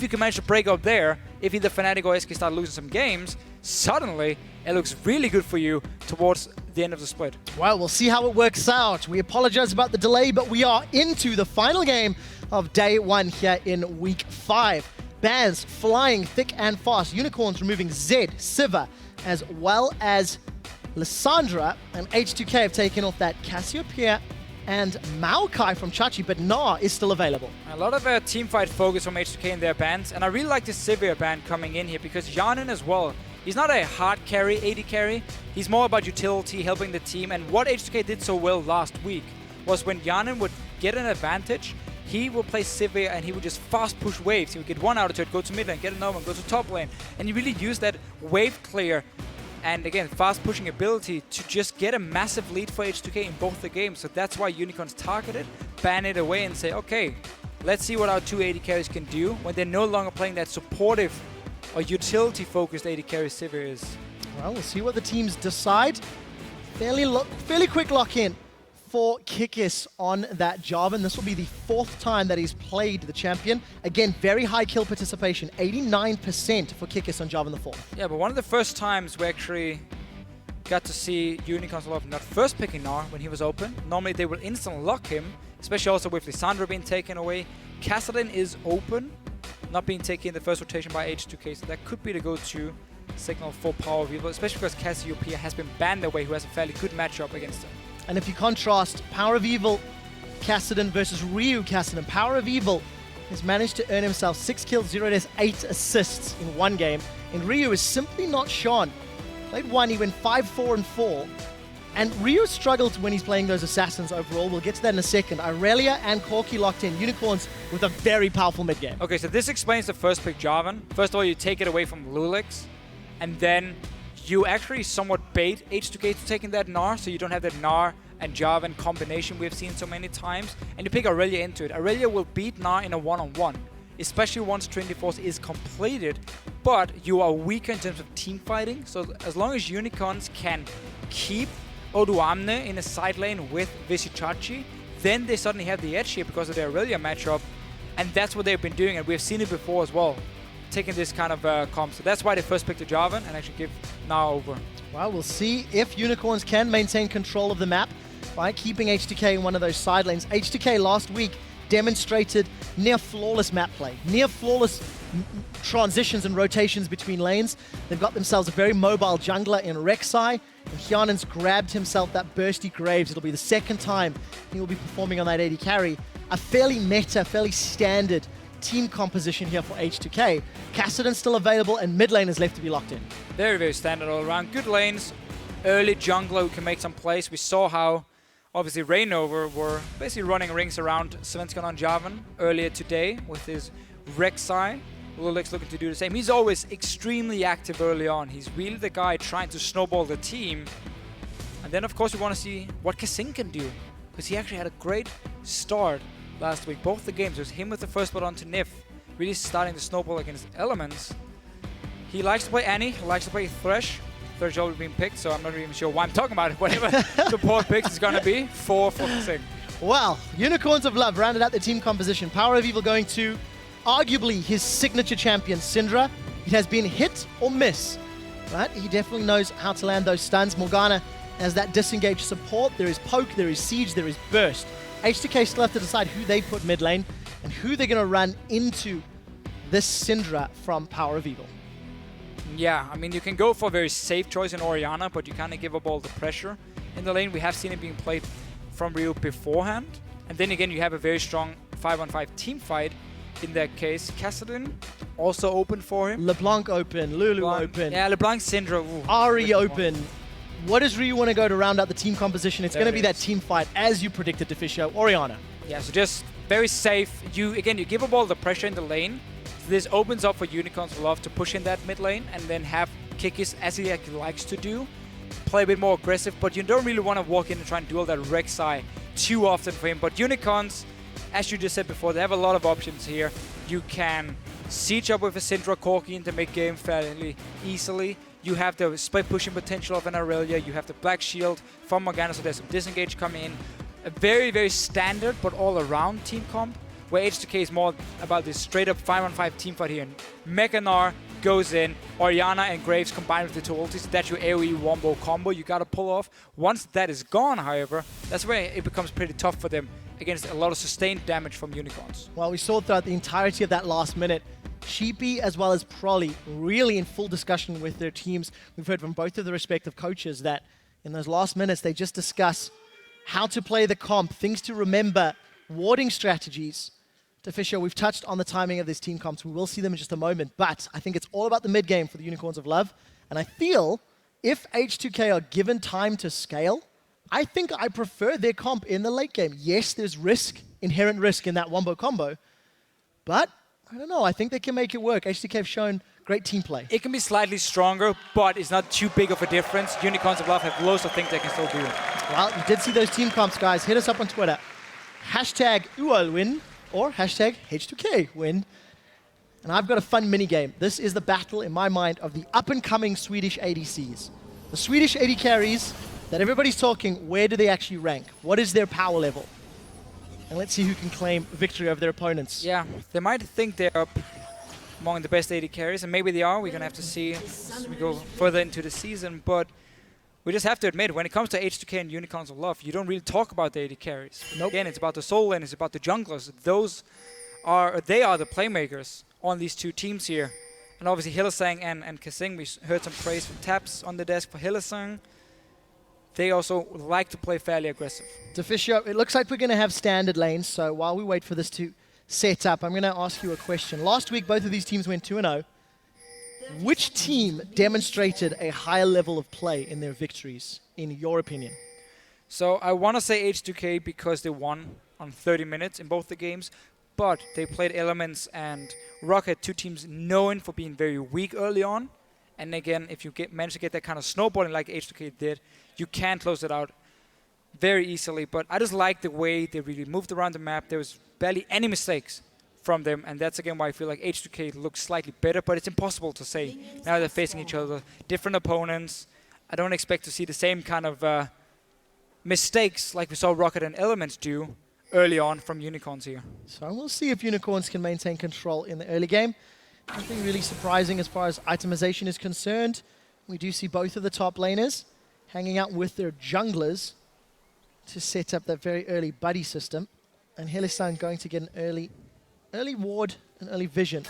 you can manage to break out there, if either Fnatic or SK start losing some games, suddenly it looks really good for you towards the end of the split. Well, we'll see how it works out. We apologize about the delay, but we are into the final game of day 1 here in week 5. Bans flying thick and fast. Unicorns removing Zed, Siva, as well as Lissandra, and H2k have taken off that Cassiopeia and Maokai from Chachi, but Gnar is still available. A lot of teamfight focus from H2k in their bans, and I really like this Sivir ban coming in here because Yanin as well. He's not a hard carry, AD carry. He's more about utility, helping the team. And what H2k did so well last week was when Yanin would get an advantage, he would play Sivir and he would just fast push waves. He would get one out of it, go to mid lane, get another one, go to top lane. And he really used that wave clear and again, fast pushing ability to just get a massive lead for H2k in both the games. So that's why Unicorns targeted, ban it away and say, okay, let's see what our 2 AD carries can do when they're no longer playing that supportive or utility-focused AD carry Sivir is. Well, we'll see what the teams decide. Fairly quick lock-in for Kikis on that Jarvan. This will be the 4th time that he's played the champion. Again, very high kill participation, 89% for Kikis on Jarvan the 4th. Yeah, but one of the first times we actually got to see Unicorns not first picking Gnar when he was open. Normally they will instantly lock him, especially also with Lissandra being taken away. Kassadin is open, not being taken in the first rotation by H2k, so that could be the go-to signal for Power of Evil, especially because Cassiopeia has been banned away, who has a fairly good matchup against him. And if you contrast Power of Evil Kassadin versus Ryu Kassadin, Power of Evil has managed to earn himself 6 kills, 0 deaths, 8 assists in one game, and Ryu is simply not shown. Played one, he went 5-4-4, and Ryu struggled when he's playing those assassins overall. We'll get to that in a second. Irelia and Corki locked in. Unicorns with a very powerful mid game. Okay, so this explains the first pick Jarvan. First of all, you take it away from Lulix, and then you actually somewhat bait H2k to taking that Gnar, so you don't have that Gnar and Jarvan combination we've seen so many times, and you pick Irelia into it. Irelia will beat Gnar in a one-on-one, especially once Trinity Force is completed, but you are weaker in terms of team fighting, so as long as Unicorns can keep Oduamne in a side lane with Vishichachi, then they suddenly have the edge here because of their Irelia matchup, and that's what they've been doing, and we've seen it before as well, taking this kind of comp. So that's why they first picked the Jarvan and actually give Gnar over. Well, we'll see if Unicorns can maintain control of the map by keeping H2k in one of those side lanes. H2k last week demonstrated near flawless map play, near flawless transitions and rotations between lanes. They've got themselves a very mobile jungler in Rek'Sai, and Hyanen's grabbed himself that bursty Graves. It'll be the 2nd time he will be performing on that AD carry. A fairly meta, fairly standard team composition here for H2k. Kassadin's still available, and mid lane is left to be locked in. Very, very standard all around. Good lanes, early jungler who can make some plays. We saw how, obviously, Reignover were basically running rings around Svensson on Jarvan earlier today with his Rek'Sai. Lulix looking to do the same. He's always extremely active early on. He's really the guy trying to snowball the team. And then, of course, we want to see what Kassin can do, because he actually had a great start last week. Both the games, it was him with the first blood onto Nif, really starting to snowball against elements. He likes to play Annie, he likes to play Thresh. Thresh already been picked, so I'm not even sure why I'm talking about it. Whatever support picks is going to be for Kassin. Well, Unicorns of Love rounded out the team composition. Power of Evil going to arguably his signature champion, Syndra. It has been hit or miss, but he definitely knows how to land those stuns. Morgana has that disengaged support. There is poke, there is siege, there is burst. H2k still have to decide who they put mid lane and who they're going to run into this Syndra from Power of Evil. Yeah, I mean, you can go for a very safe choice in Orianna, but you kind of give up all the pressure in the lane. We have seen it being played from Ryu beforehand. And then again, you have a very strong 5-on-5 team fight. In that case, Kassadin also open for him. LeBlanc open, Lulu open. Yeah, LeBlanc, Syndra. Ari open. What does Ryu want to go to round out the team composition? It's going to be that team fight, as you predicted, Deficio. Orianna. Yeah, so just very safe. You give up all the pressure in the lane. So this opens up for Unicorns of Love to push in that mid lane and then have Kikis, as he likes to do, play a bit more aggressive. But you don't really want to walk in and try and duel that Rek'Sai too often for him. But Unicorns, as you just said before, they have a lot of options here. You can siege up with a Syndra Corki into mid-game fairly easily. You have the split pushing potential of an Irelia. You have the Black Shield from Morgana, so there's some disengage coming in. A very, very standard but all-around team comp, where H2k is more about this straight up 5-on-5 teamfight here. Mechanar goes in, Orianna and Graves combined with the two ultis, that's your AoE wombo combo you gotta pull off. Once that is gone, however, that's where it becomes pretty tough for them against a lot of sustained damage from Unicorns. Well, we saw throughout the entirety of that last minute, Sheepy as well as Prolly really in full discussion with their teams. We've heard from both of the respective coaches that in those last minutes they just discuss how to play the comp, things to remember, warding strategies. Fisher, we've touched on the timing of these team comps. We will see them in just a moment, but I think it's all about the mid game for the Unicorns of Love. And I feel if H2k are given time to scale, I think I prefer their comp in the late game. Yes, there's risk, inherent risk in that wombo combo, but I don't know. I think they can make it work. H2k have shown great team play. It can be slightly stronger, but it's not too big of a difference. Unicorns of Love have loads of things they can still do. Well, you did see those team comps, guys. Hit us up on Twitter. Hashtag UOL win or hashtag H2k win. And I've got a fun mini game. This is the battle, in my mind, of the up-and-coming Swedish ADCs. The Swedish AD carries that everybody's talking, where do they actually rank? What is their power level? And let's see who can claim victory over their opponents. Yeah, they might think they're up among the best AD carries, and maybe they are. We're going to have to see as we go further into the season, but we just have to admit, when it comes to H2k and Unicorns of Love, you don't really talk about the AD carries. Nope. Again, it's about the soul lane, it's about the junglers. They are the playmakers on these two teams here. And obviously Hylissang and Kasing, we heard some praise from Taps on the desk for Hylissang. They also like to play fairly aggressive. Fisher, it looks like we're going to have standard lanes, so while we wait for this to set up, I'm going to ask you a question. Last week, both of these teams went 2-0. Which team demonstrated a higher level of play in their victories, in your opinion? So I want to say H2k because they won on 30 minutes in both the games, but they played Elements and Rocket, two teams known for being very weak early on. And again, if you manage to get that kind of snowballing like H2k did, you can close it out very easily. But I just like the way they really moved around the map. There was barely any mistakes from them, and that's again why I feel like H2k looks slightly better, but it's impossible to say. Now they're facing each other, different opponents. I don't expect to see the same kind of mistakes like we saw Rocket and Elements do early on from Unicorns here. So we'll see if Unicorns can maintain control in the early game. Nothing really surprising as far as itemization is concerned. We do see both of the top laners hanging out with their junglers to set up that very early buddy system. And Hylissang going to get an early ward, an early vision.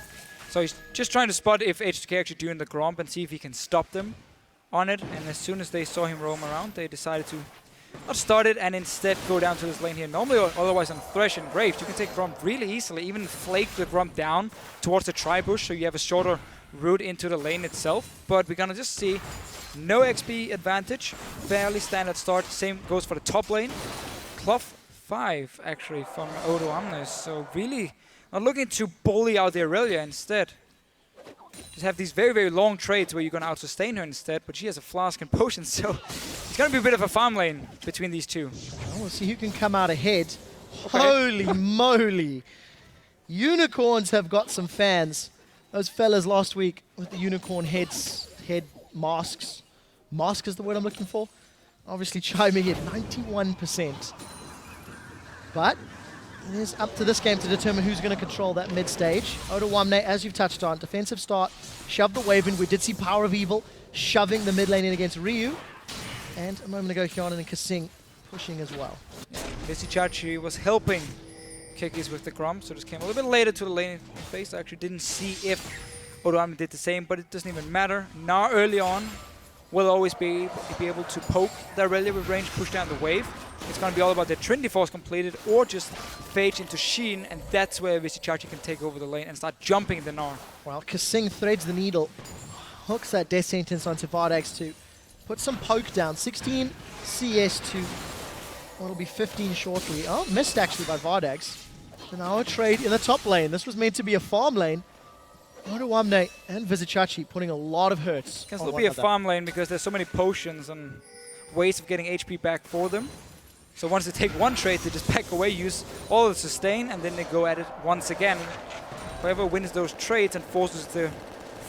So he's just trying to spot if H2k actually doing the Gromp and see if he can stop them on it. And as soon as they saw him roam around, they decided to not start it and instead go down to this lane here. Normally, otherwise on Thresh and Graves, you can take Gromp really easily, even flake the Gromp down towards the tri-bush so you have a shorter route into the lane itself. But we're gonna just see no XP advantage, fairly standard start. Same goes for the top lane. Clough 5 actually from Odo Amnes, so really not looking to bully out the Aurelia instead. Just have these very, very long trades where you're going to out-sustain her instead, but she has a flask and potion, so it's going to be a bit of a farm lane between these two. Well, we'll see who can come out ahead. Okay. Holy moly! Unicorns have got some fans. Those fellas last week with the unicorn head masks. Mask is the word I'm looking for. Obviously chiming in 91%. But it is up to this game to determine who's going to control that mid stage. Oda Wamne, as you've touched on, defensive start, shoved the wave in. We did see Power of Evil shoving the mid lane in against Ryu. And a moment ago, Hyonan and Kasing pushing as well. Yeah, Visichachi was helping Kikis with the Gromp, so just came a little bit later to the lane phase. I actually didn't see if Oda Wamne did the same, but it doesn't even matter. Now early on, will always be able to poke the Aurelia with range, push down the wave. It's going to be all about the Trinity Force completed or just phage into Sheen, and that's where Visichachi can take over the lane and start jumping the Gnar. Well, Kasing threads the needle, hooks that death sentence onto Vardags to put some poke down. 16 CS to what will be 15 shortly. Oh, missed actually by Vardags. So now a trade in the top lane. This was meant to be a farm lane. Oda Wamne and Visichachi putting a lot of hurts. It can still be a farm lane because there's so many potions and ways of getting HP back for them. So once they take one trade, they just back away, use all the sustain, and then they go at it once again. Whoever wins those trades and forces the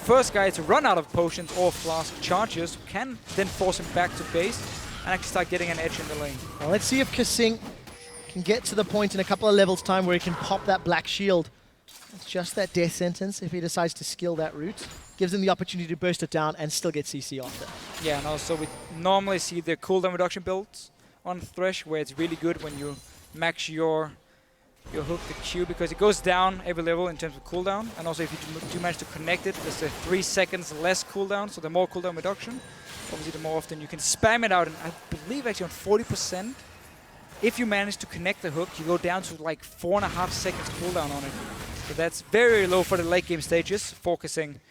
first guy to run out of potions or flask charges can then force him back to base and actually start getting an edge in the lane. Well, let's see if Kasing can get to the point in a couple of levels time where he can pop that black shield. It's just that death sentence if he decides to skill that route. Gives him the opportunity to burst it down and still get CC after. Yeah, and also we normally see the cooldown reduction builds on Thresh, where it's really good when you max your hook, the Q, because it goes down every level in terms of cooldown. And also if you do manage to connect it, there's a 3 seconds less cooldown, so the more cooldown reduction, obviously the more often you can spam it out. And I believe actually on 40%, if you manage to connect the hook, you go down to like 4.5 seconds cooldown on it. So that's very, very low for the late game stages, focusing.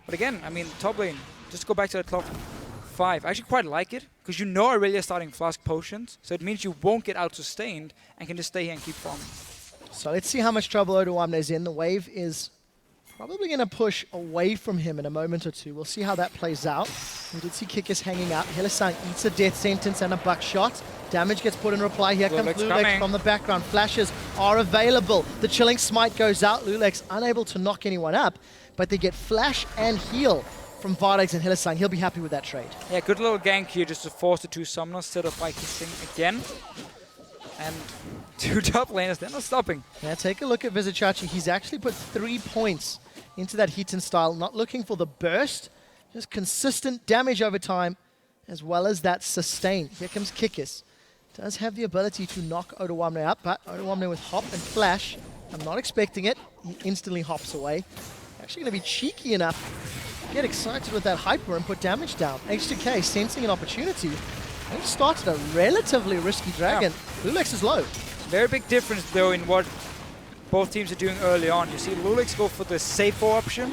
But again, I mean, top lane, just go back to the top 5. I actually quite like it, because you know Aurelia starting Flask Potions, so it means you won't get out-sustained and can just stay here and keep farming. So let's see how much trouble Odoamne is in. The wave is probably going to push away from him in a moment or two. We'll see how that plays out. We did see Kikis hanging out. Hylissang eats a death sentence and a buckshot. Damage gets put in reply. Here comes Lulex from the background. Flashes are available. The Chilling Smite goes out. Lulex unable to knock anyone up, but they get flash and heal from Vardex and Hylissang. He'll be happy with that trade. Yeah, good little gank here just to force the 2 summoners set up by kissing again. And 2 top laners, they're not stopping. Yeah, take a look at Vizicachi. He's actually put 3 points into that Heaton style, not looking for the burst, just consistent damage over time, as well as that sustain. Here comes Kikis. Does have the ability to knock Odoamne up, but Odoamne with hop and flash, I'm not expecting it. He instantly hops away. Actually going to be cheeky enough, get excited with that hyper and put damage down. H2k sensing an opportunity. He started a relatively risky dragon. Yeah. Lulex is low. Very big difference though in what both teams are doing early on. You see Lulex go for the safer option,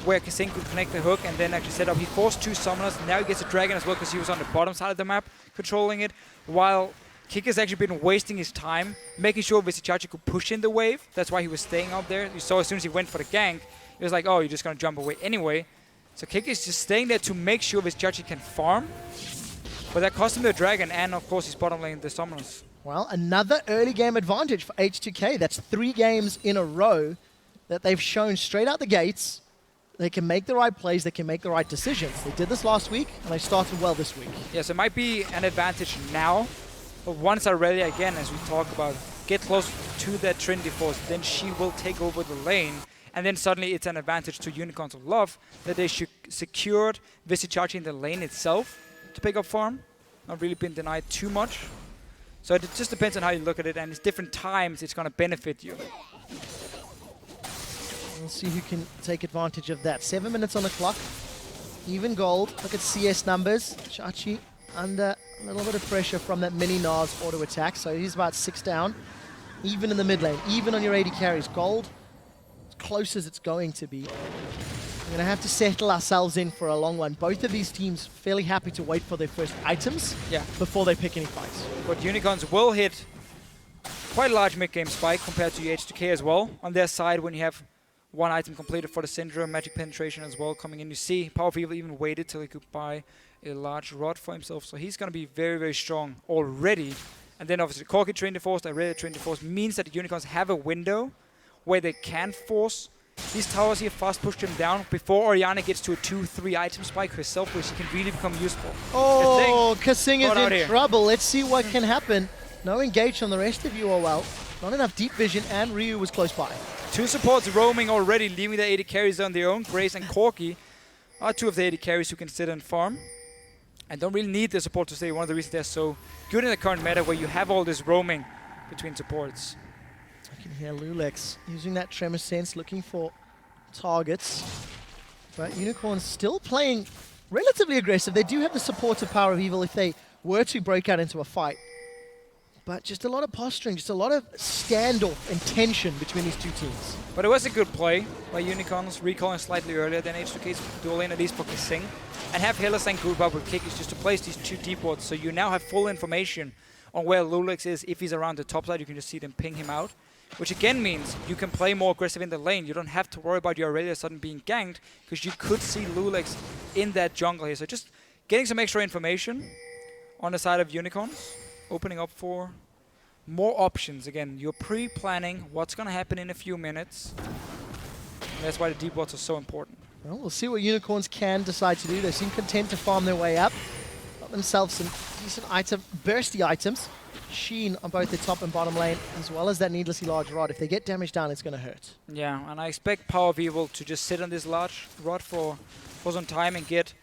where Kasing could connect the hook and then actually set up. He forced 2 summoners. Now he gets a dragon as well because he was on the bottom side of the map controlling it. While Kik has actually been wasting his time, making sure Vizicachi could push in the wave. That's why he was staying out there. You saw as soon as he went for the gank, it was like, oh, you're just going to jump away anyway. So Kik is just staying there to make sure Vizicachi can farm. But that cost him the dragon and, of course, his bottom lane, the summoners. Well, another early game advantage for H2k. That's 3 games in a row that they've shown straight out the gates. They can make the right plays, they can make the right decisions. They did this last week, and they started well this week. Yes, it might be an advantage now, but once Aurelia, again, as we talk about, get close to that Trinity Force, then she will take over the lane. And then suddenly it's an advantage to Unicorns of Love that they secured Vizicachi in the lane itself to pick up farm. Not really been denied too much. So it just depends on how you look at it, and it's different times it's going to benefit you. We'll see who can take advantage of that. 7 minutes on the clock. Even gold. Look at CS numbers. Chachi under a little bit of pressure from that mini Nars auto attack. So he's about 6 down. Even in the mid lane. Even on your 80 carries. Gold as close as it's going to be. We're going to have to settle ourselves in for a long one. Both of these teams fairly happy to wait for their first items before they pick any fights. But Unicorns will hit quite a large mid-game spike compared to H2k as well. On their side, when you have 1 item completed for the Syndrome, Magic Penetration as well coming in. You see Power of Evil even waited till he could buy a large rod for himself. So he's going to be very, very strong already. And then obviously Corki Trinity Force, the Red Trinity Force means that the Unicorns have a window where they can force these towers here, fast push them down before Orianna gets to a 2-3 item spike herself, where she can really become useful. Oh, Kasing is in trouble. Let's see what can happen. No engage on the rest of UOL. Not enough deep vision, and Ryu was close by. 2 supports roaming already, leaving the 80 carries on their own. Grace and Corki are 2 of the 80 carries who can sit and farm. And don't really need the support to stay. One of the reasons they're so good in the current meta, where you have all this roaming between supports. I can hear Lulex using that Tremor Sense, looking for targets. But Unicorns still playing relatively aggressive. They do have the support of Power of Evil if they were to break out into a fight. But just a lot of posturing, just a lot of standoff and tension between these 2 teams. But it was a good play by Unicorns, recalling slightly earlier than H2k's dual lane, at least for Kasing. And have Hylissang group up with Kikis just to place these 2 deep wards, so you now have full information on where Lulex is. If he's around the top side, you can just see them ping him out. Which again means you can play more aggressive in the lane. You don't have to worry about your Aurelia suddenly being ganked, because you could see Lulex in that jungle here. So just getting some extra information on the side of Unicorns, opening up for more options. Again, you're pre-planning what's going to happen in a few minutes. And that's why the deep wards are so important. Well, we'll see what Unicorns can decide to do. They seem content to farm their way up. got themselves some decent bursty items. Sheen on both the top and bottom lane, as well as that needlessly large rod. If they get damage down, it's going to hurt. Yeah, and I expect Power of Evil to just sit on this large rod for some time and get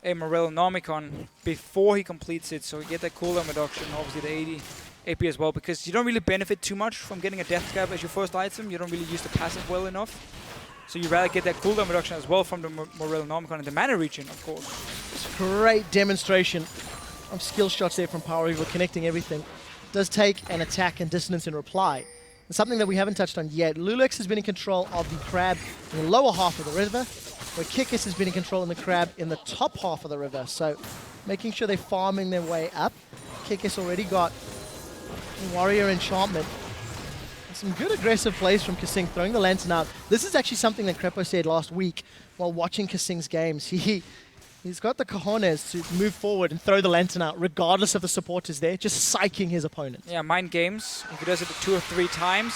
a Morellonomicon before he completes it, so we get that cooldown reduction, obviously the 80 AP as well, because you don't really benefit too much from getting a Death Scab as your first item. You don't really use the passive well enough. So you rather get that cooldown reduction as well from the Morellonomicon and the mana regen, of course. It's a great demonstration of skill shots there from Power Evil, connecting everything. Does take an attack and dissonance in reply. And something that we haven't touched on yet, Lulex has been in control of the crab in the lower half of the river, where Kikis has been in control of the crab in the top half of the river. So making sure they're farming their way up. Kikis already got Warrior Enchantment. Some good aggressive plays from Kasing, throwing the lantern out. This is actually something that Crepo said last week while watching Kasing's games. He's got the cojones to move forward and throw the lantern out regardless of the supporters there, just psyching his opponent. Yeah, mind games. If he does it 2 or 3 times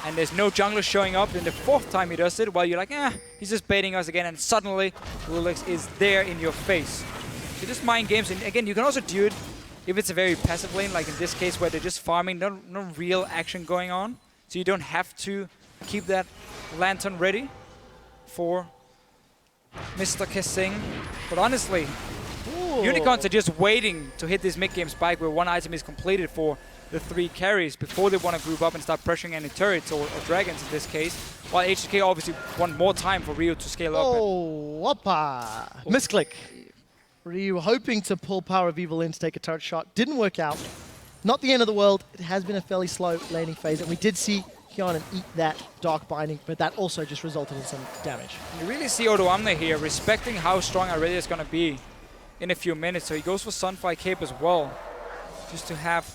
and there's no jungler showing up, then the 4th time he does it, well, you're like, he's just baiting us again, and suddenly Lulex is there in your face. So just mind games, and again, you can also do it if it's a very passive lane, like in this case where they're just farming, no real action going on. So you don't have to keep that lantern ready for Mr. Kasing. But honestly, Unicorns are just waiting to hit this mid-game spike where one item is completed for the 3 carries before they want to group up and start pressuring any turrets or dragons in this case. While H2k obviously want more time for Rio to scale up. Oh, whoppa! Misclick. Ryu hoping to pull Power of Evil in to take a turret shot. Didn't work out. Not the end of the world. It has been a fairly slow laning phase, and we did see Hyanin eat that Dark Binding, but that also just resulted in some damage. You really see Odoamne here respecting how strong Aurelia is going to be in a few minutes, so he goes for Sunfire Cape as well, just to have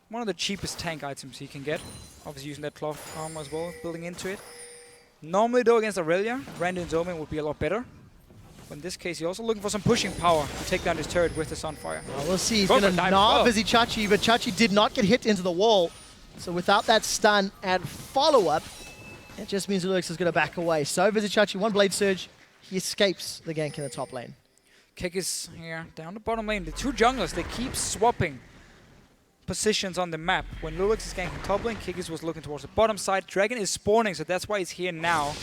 one of the cheapest tank items he can get. Obviously using that cloth armor as well, building into it. Normally though against Aurelia, Randuin's Omen would be a lot better. But in this case, he's also looking for some pushing power to take down his turret with the Sunfire. Well, we'll see. He's going to gnaw Vizichachi, but Chachi did not get hit into the wall. So without that stun and follow-up, it just means Lulex is going to back away. So Vizichachi, 1 Blade Surge. He escapes the gank in the top lane. Kick is here down the bottom lane. The 2 junglers, they keep swapping positions on the map. When Lulex is ganking top lane, Kikis was looking towards the bottom side. Dragon is spawning, so that's why he's here now.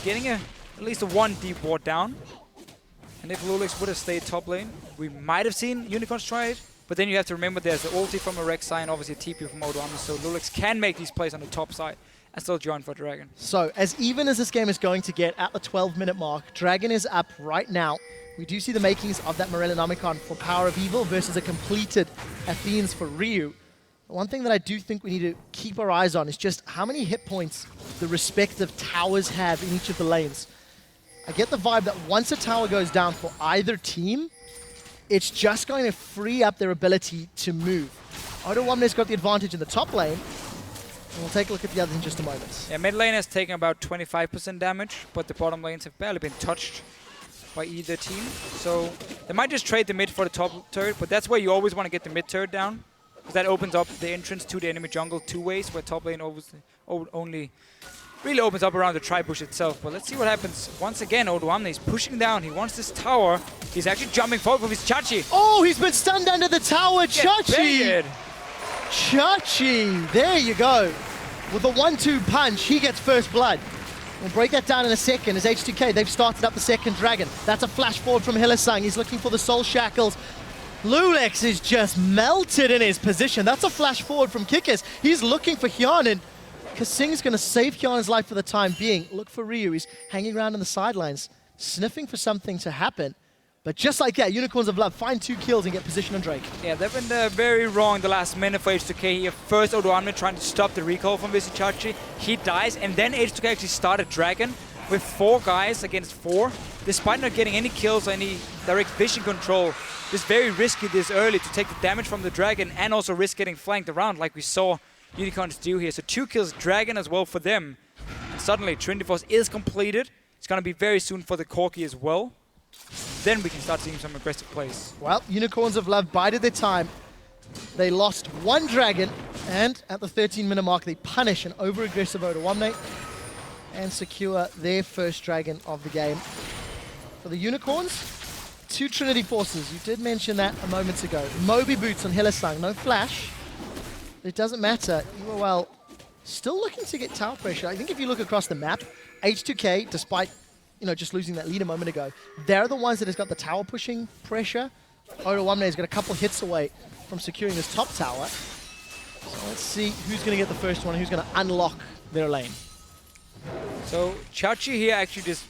Getting at least a 1 deep ward down. And if Lulex would have stayed top lane, we might have seen Unicorns try it. But then you have to remember there's the ulti from a Rek'Sai and obviously a TP from Odoamne, so Lulex can make these plays on the top side and still join for Dragon. So, as even as this game is going to get at the 12-minute mark, Dragon is up right now. We do see the makings of that Morellonomicon for Power of Evil versus a completed Athene's for Ryu. One thing that I do think we need to keep our eyes on is just how many hit points the respective towers have in each of the lanes. I get the vibe that once a tower goes down for either team, it's just going to free up their ability to move. Odoamne's got the advantage in the top lane, and we'll take a look at the others in just a moment. Yeah, mid lane has taken about 25% damage, but the bottom lanes have barely been touched by either team. So they might just trade the mid for the top turret, but that's where you always want to get the mid turret down, because that opens up the entrance to the enemy jungle 2 ways, where top lane only really opens up around the tri-bush itself. But let's see what happens. Once again, Odoamne is pushing down. He wants this tower. He's actually jumping forward with his Chachi. Oh, he's been stunned under the tower. Chachi! Chachi! There you go. With a 1-2 punch, he gets first blood. We'll break that down in a second as H2k, they've started up the second dragon. That's a flash forward from Hillisang. He's looking for the soul shackles. Lulex is just melted in his position. That's a flash forward from Kikis. He's looking for Hyanin. Kasing's going to save Hyanin's life for the time being. Look for Ryu. He's hanging around on the sidelines, sniffing for something to happen. But just like that, Unicorns of Love find 2 kills and get position on Drake. Yeah, they've been very wrong the last minute for H2k here. First, Odoamne trying to stop the recall from Vizichachi. He dies, and then H2k actually started Dragon with 4 guys against 4. Despite not getting any kills or any direct vision control, it's very risky this early to take the damage from the Dragon and also risk getting flanked around like we saw Unicorns do here. So 2 kills Dragon as well for them. And suddenly Trinity Force is completed. It's going to be very soon for the Corki as well. Then we can start seeing some aggressive plays. Well, Unicorns of Love bided their time. They lost 1 dragon, and at the 13-minute mark, they punish an over-aggressive Odoamne and secure their first dragon of the game. For the Unicorns, two Trinity Forces. You did mention that a moment ago. Moby Boots on Hillesang. No flash. It doesn't matter. UOL still looking to get tower pressure. I think if you look across the map, H2k, despite just losing that lead a moment ago, they're the ones that has got the tower pushing pressure. Odo has got a couple hits away from securing this top tower. So let's see who's going to get the first one, who's going to unlock their lane. So Chachi here actually just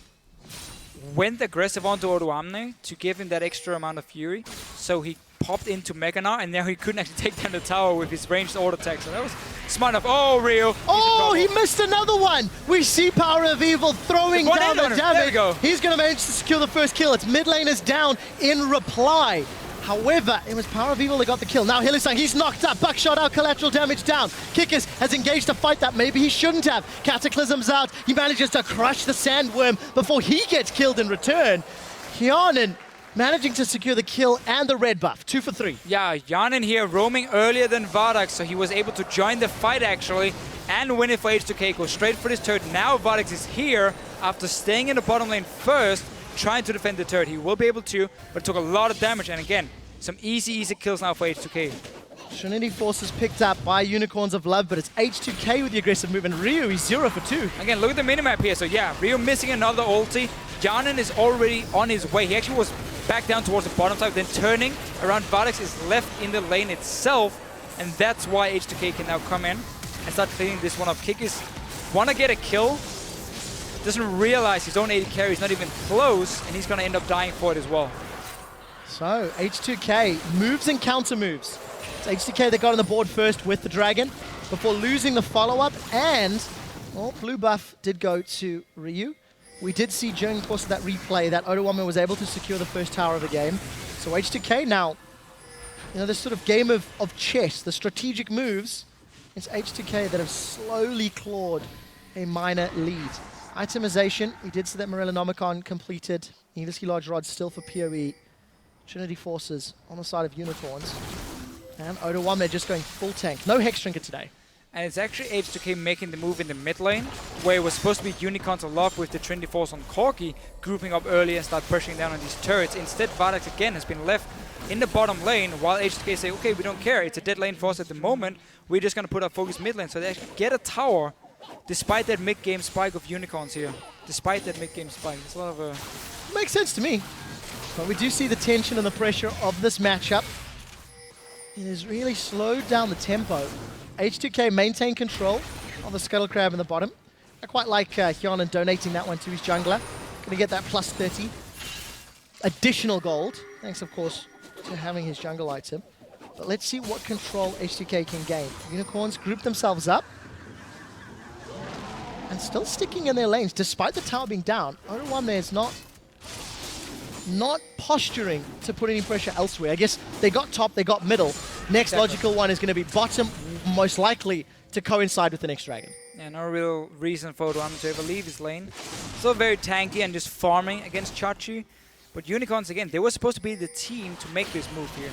went aggressive onto Odoamne to give him that extra amount of fury. So he popped into Meganar, and now he couldn't actually take down the tower with his ranged auto attack. So that was smart enough. Oh, Rio. Oh, he missed another one. We see Power of Evil throwing down the damage. There we go. He's going to manage to secure the first kill. It's mid lane is down in reply. However, it was Power of Evil that got the kill. Now Hillesang, he's knocked up. Buckshot out, collateral damage down. Kikis has engaged a fight that maybe he shouldn't have. Cataclysm's out. He manages to crush the Sandworm before he gets killed in return. Hyanin managing to secure the kill and the red buff. 2 for 3. Yeah, Hyanin here roaming earlier than Vardax, so he was able to join the fight actually and win it for H2k. Go straight for this turret. Now Vardax is here after staying in the bottom lane first, trying to defend the turret. He will be able to, but it took a lot of damage. And again, some easy kills now for H2k. Trinity Forces picked up by Unicorns of Love, but it's H2k with the aggressive move, and Ryu is 0 for 2. Again, look at the minimap here. So yeah, Ryu missing another ulti. Hyanin is already on his way. He actually was back down towards the bottom side, then turning around. Vardax is left in the lane itself, and that's why H2k can now come in and start cleaning this one up. Kikis want to get a kill, doesn't realize his own AD carry is not even close, and he's going to end up dying for it as well. So, H2k moves and counter moves. It's H2k that got on the board first with the Dragon before losing the follow-up, and, well, blue buff did go to Ryu. We did see during the course of that replay that Odoamne was able to secure the first tower of the game. So H2k now, this sort of game of chess, the strategic moves, it's H2k that have slowly clawed a minor lead. Itemization, we did see that Morellonomicon completed. Needlessly large rods still for PoE. Trinity Forces on the side of Unicorns. And Odoamne just going full tank. No Hex Trinket today. And it's actually H2k making the move in the mid lane, where it was supposed to be Unicorns a lot with the Trinity Force on Corki, grouping up early and start pushing down on these turrets. Instead, Vardax again has been left in the bottom lane, while H2k say, okay, we don't care, it's a dead lane for us at the moment, we're just going to put our focus mid lane. So they actually get a tower, despite that mid-game spike of Unicorns here. Despite that mid-game spike. It's a lot of Makes sense to me. But we do see the tension and the pressure of this matchup. It has really slowed down the tempo. H2k maintain control of the Scuttle Crab in the bottom. I quite like Hyanin donating that one to his jungler. Going to get that plus 30 additional gold. Thanks, of course, to having his jungle item. But let's see what control H2k can gain. Unicorns group themselves up. And still sticking in their lanes, despite the tower being down. Odoamne is not posturing to put any pressure elsewhere. I guess they got top, they got middle. Next logical one is going to be bottom, most likely to coincide with the next dragon. Yeah, no real reason for Odoamne to ever leave his lane. Still very tanky and just farming against Chachi. But Unicorns, again, they were supposed to be the team to make this move here.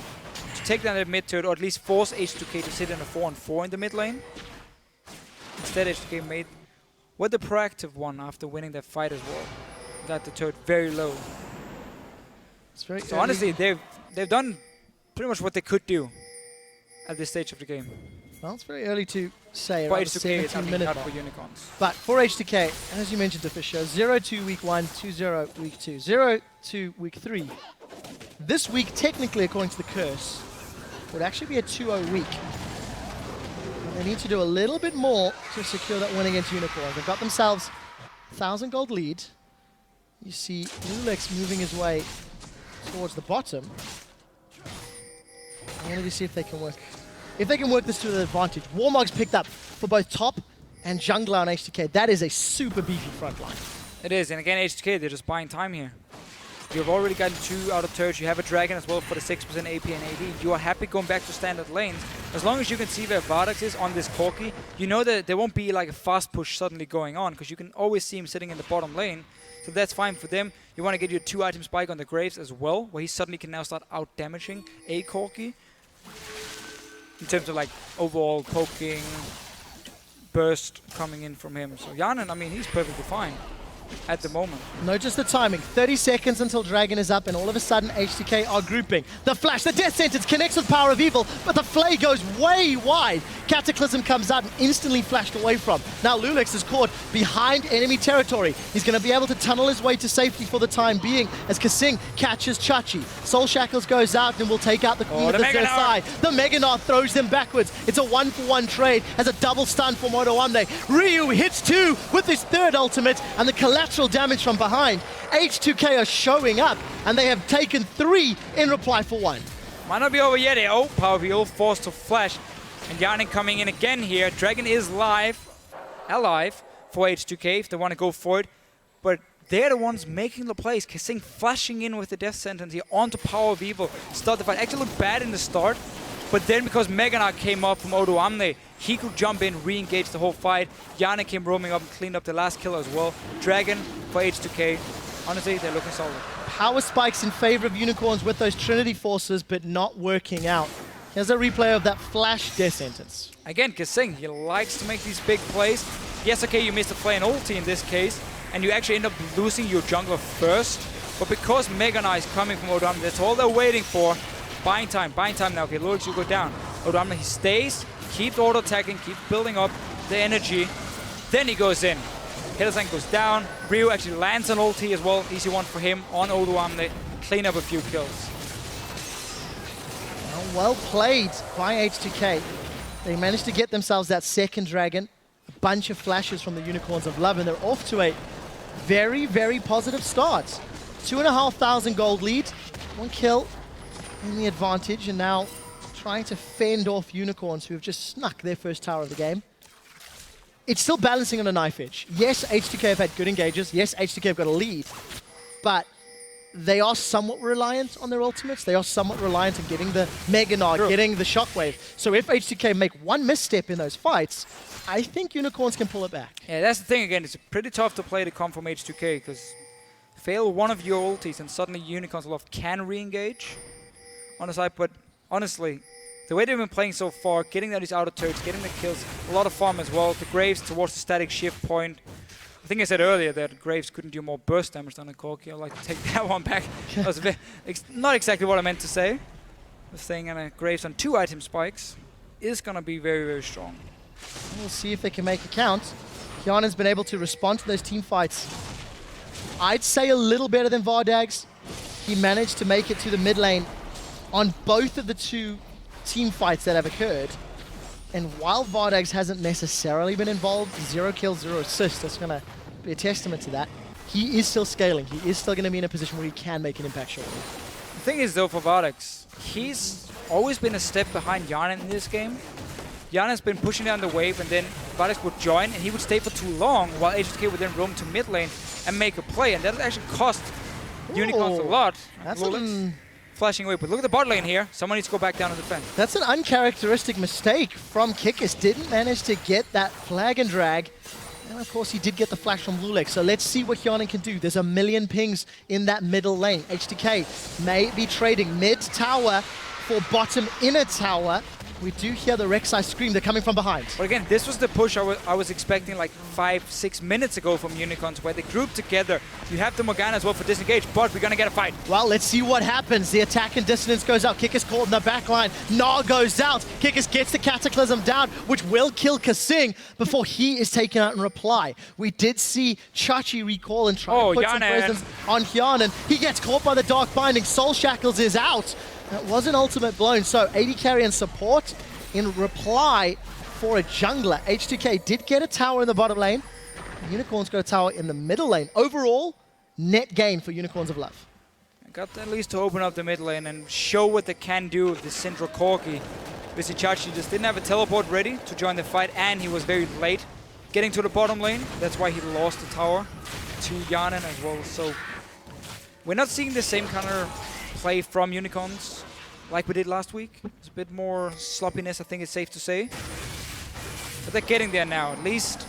To take down the mid turret, or at least force H2k to sit in a 4-on-4 in the mid lane. Instead, H2k made with the proactive one after winning that fight as well. Got the turret very low. It's very so honestly, they've done pretty much what they could do at this stage of the game. Well, it's very early to say. For H2k, it's not for Unicorns. But for H2k, as you mentioned, Fisher, 0-2 week 1, 2-0 week 2, 0-2 week 3. This week, technically, according to the curse, would actually be a 2-0 week. And they need to do a little bit more to secure that win against Unicorns. They've got themselves 1,000 gold lead. You see Lulex moving his way towards the bottom. I wanted to see if they can work. If they can work this to their advantage. Warmog's picked up for both top and jungler on H2k. That is a super beefy front line. It is, and again, H2k, they're just buying time here. You've already gotten 2 out of turrets. You have a dragon as well for the 6% AP and AD. You are happy going back to standard lanes. As long as you can see where Vardax is on this Corki, you know that there won't be like a fast push suddenly going on, because you can always see him sitting in the bottom lane. So that's fine for them. You want to get your 2-item spike on the Graves as well, where he suddenly can now start out-damaging a Corki. In terms of like overall poking, burst coming in from him. So Hyanin, I mean, he's perfectly fine. at the moment. Notice the timing. 30 seconds until Dragon is up, and all of a sudden H2k are grouping. The flash, the death sentence connects with Power of Evil, but the flay goes way wide. Cataclysm comes out and instantly flashed away from. Now Lulix is caught behind enemy territory. He's going to be able to tunnel his way to safety for the time being as Kasing catches Chachi. Soul Shackles goes out and will take out the Queen of the Zersai. The Mega Narc throws them backwards. It's a 1-for-1 trade as a double stun for Moto Omne. Ryu hits 2 with his third ultimate, and the collateral damage from behind. H2k are showing up, and they have taken 3 in reply for 1. Might not be over yet. Oh, Power of Evil forced to flash. And Yanin coming in again here. Dragon is alive for H2k if they want to go for it. But they're the ones making the plays. Kasing flashing in with the death sentence here onto Power of Evil. Start the fight. Actually looked bad in the start. But then because Mega Narc came up from Odo Amne, he could jump in, re-engage the whole fight. Yanin came roaming up and cleaned up the last kill as well. Dragon for H2k. Honestly, they're looking solid. Power spikes in favor of Unicorns with those Trinity Forces, but not working out. Here's a replay of that flash death sentence. Again, Kasing, he likes to make these big plays. Yes, okay, you missed a play and ulti in this case, and you actually end up losing your jungler first. But because Mega Narc is coming from Odo Amne, that's all they're waiting for. Buying time now. Okay, Lurix, you go down. Odo Amne, he stays, keeps auto-attacking, keeps building up the energy. Then he goes in. Hillsang goes down. Ryu actually lands an ulti as well. Easy one for him on Odo Amne. Clean up a few kills. Well played by H2k. They managed to get themselves that second dragon. A bunch of flashes from the Unicorns of Love, and they're off to a very, very positive start. 2,500 gold lead. 1 kill in the advantage, and now trying to fend off Unicorns who have just snuck their first tower of the game. It's still balancing on a knife edge. Yes, H2k have had good engages. Yes, H2k have got a lead, but they are somewhat reliant on their ultimates. They are somewhat reliant on getting the Mega Narc, getting the Shockwave. So if H2k make one misstep in those fights, I think Unicorns can pull it back. Yeah, that's the thing again. It's pretty tough to play to come from H2k because fail one of your ultis and suddenly Unicorns Love can re-engage on the side. But honestly, the way they've been playing so far, getting out these outer turrets, getting the kills, a lot of farm as well. The Graves towards the static shift point. I think I said earlier that Graves couldn't do more burst damage than a Corki. I'd like to take that one back. That was a bit not exactly what I meant to say. I was saying Graves on 2 item spikes is going to be very, very strong. We'll see if they can make it count. Kiana's been able to respond to those team fights. I'd say a little better than Vardags. He managed to make it to the mid lane on both of the 2 team fights that have occurred. And while Vardags hasn't necessarily been involved, 0 kills, 0 assists, that's going to be a testament to that. He is still scaling. He is still going to be in a position where he can make an impact shortly. The thing is, though, for Vardags, he's always been a step behind Yanin in this game. Yanin's been pushing down the wave, and then Vardags would join, and he would stay for too long, while H2k would then roam to mid lane and make a play, and that actually cost Unicorns a lot. That's flashing away, but look at the bot lane here. Someone needs to go back down and defend. That's an uncharacteristic mistake from Kikis. Didn't manage to get that flag and drag. And of course he did get the flash from Lulix. So let's see what Hyanin can do. There's a million pings in that middle lane. H2k may be trading mid tower for bottom inner tower. We do hear the Rek'Sai scream. They're coming from behind. But again, this was the push I was expecting like 5-6 minutes ago from Unicorns, where they grouped together. You have the Morgana as well for disengage, but we're going to get a fight. Well, let's see what happens. The attack and dissonance goes out. Kikis caught in the back line. Gnar goes out. Kikis gets the Cataclysm down, which will kill Kasing before he is taken out in reply. We did see Chachi recall and try to put some presence on Hyanin. He gets caught by the Dark Binding. Soul Shackles is out. That was an ultimate blown, so AD carry and support in reply for a jungler. H2k did get a tower in the bottom lane. Unicorns got a tower in the middle lane. Overall, net gain for Unicorns of Love. Got at least to open up the mid lane and show what they can do with the Syndra Corki. Visichachi just didn't have a teleport ready to join the fight, and he was very late getting to the bottom lane. That's why he lost the tower to Yanin as well. So we're not seeing the same kind of play from Unicorns like we did last week. It's a bit more sloppiness, I think it's safe to say. But they're getting there now. At least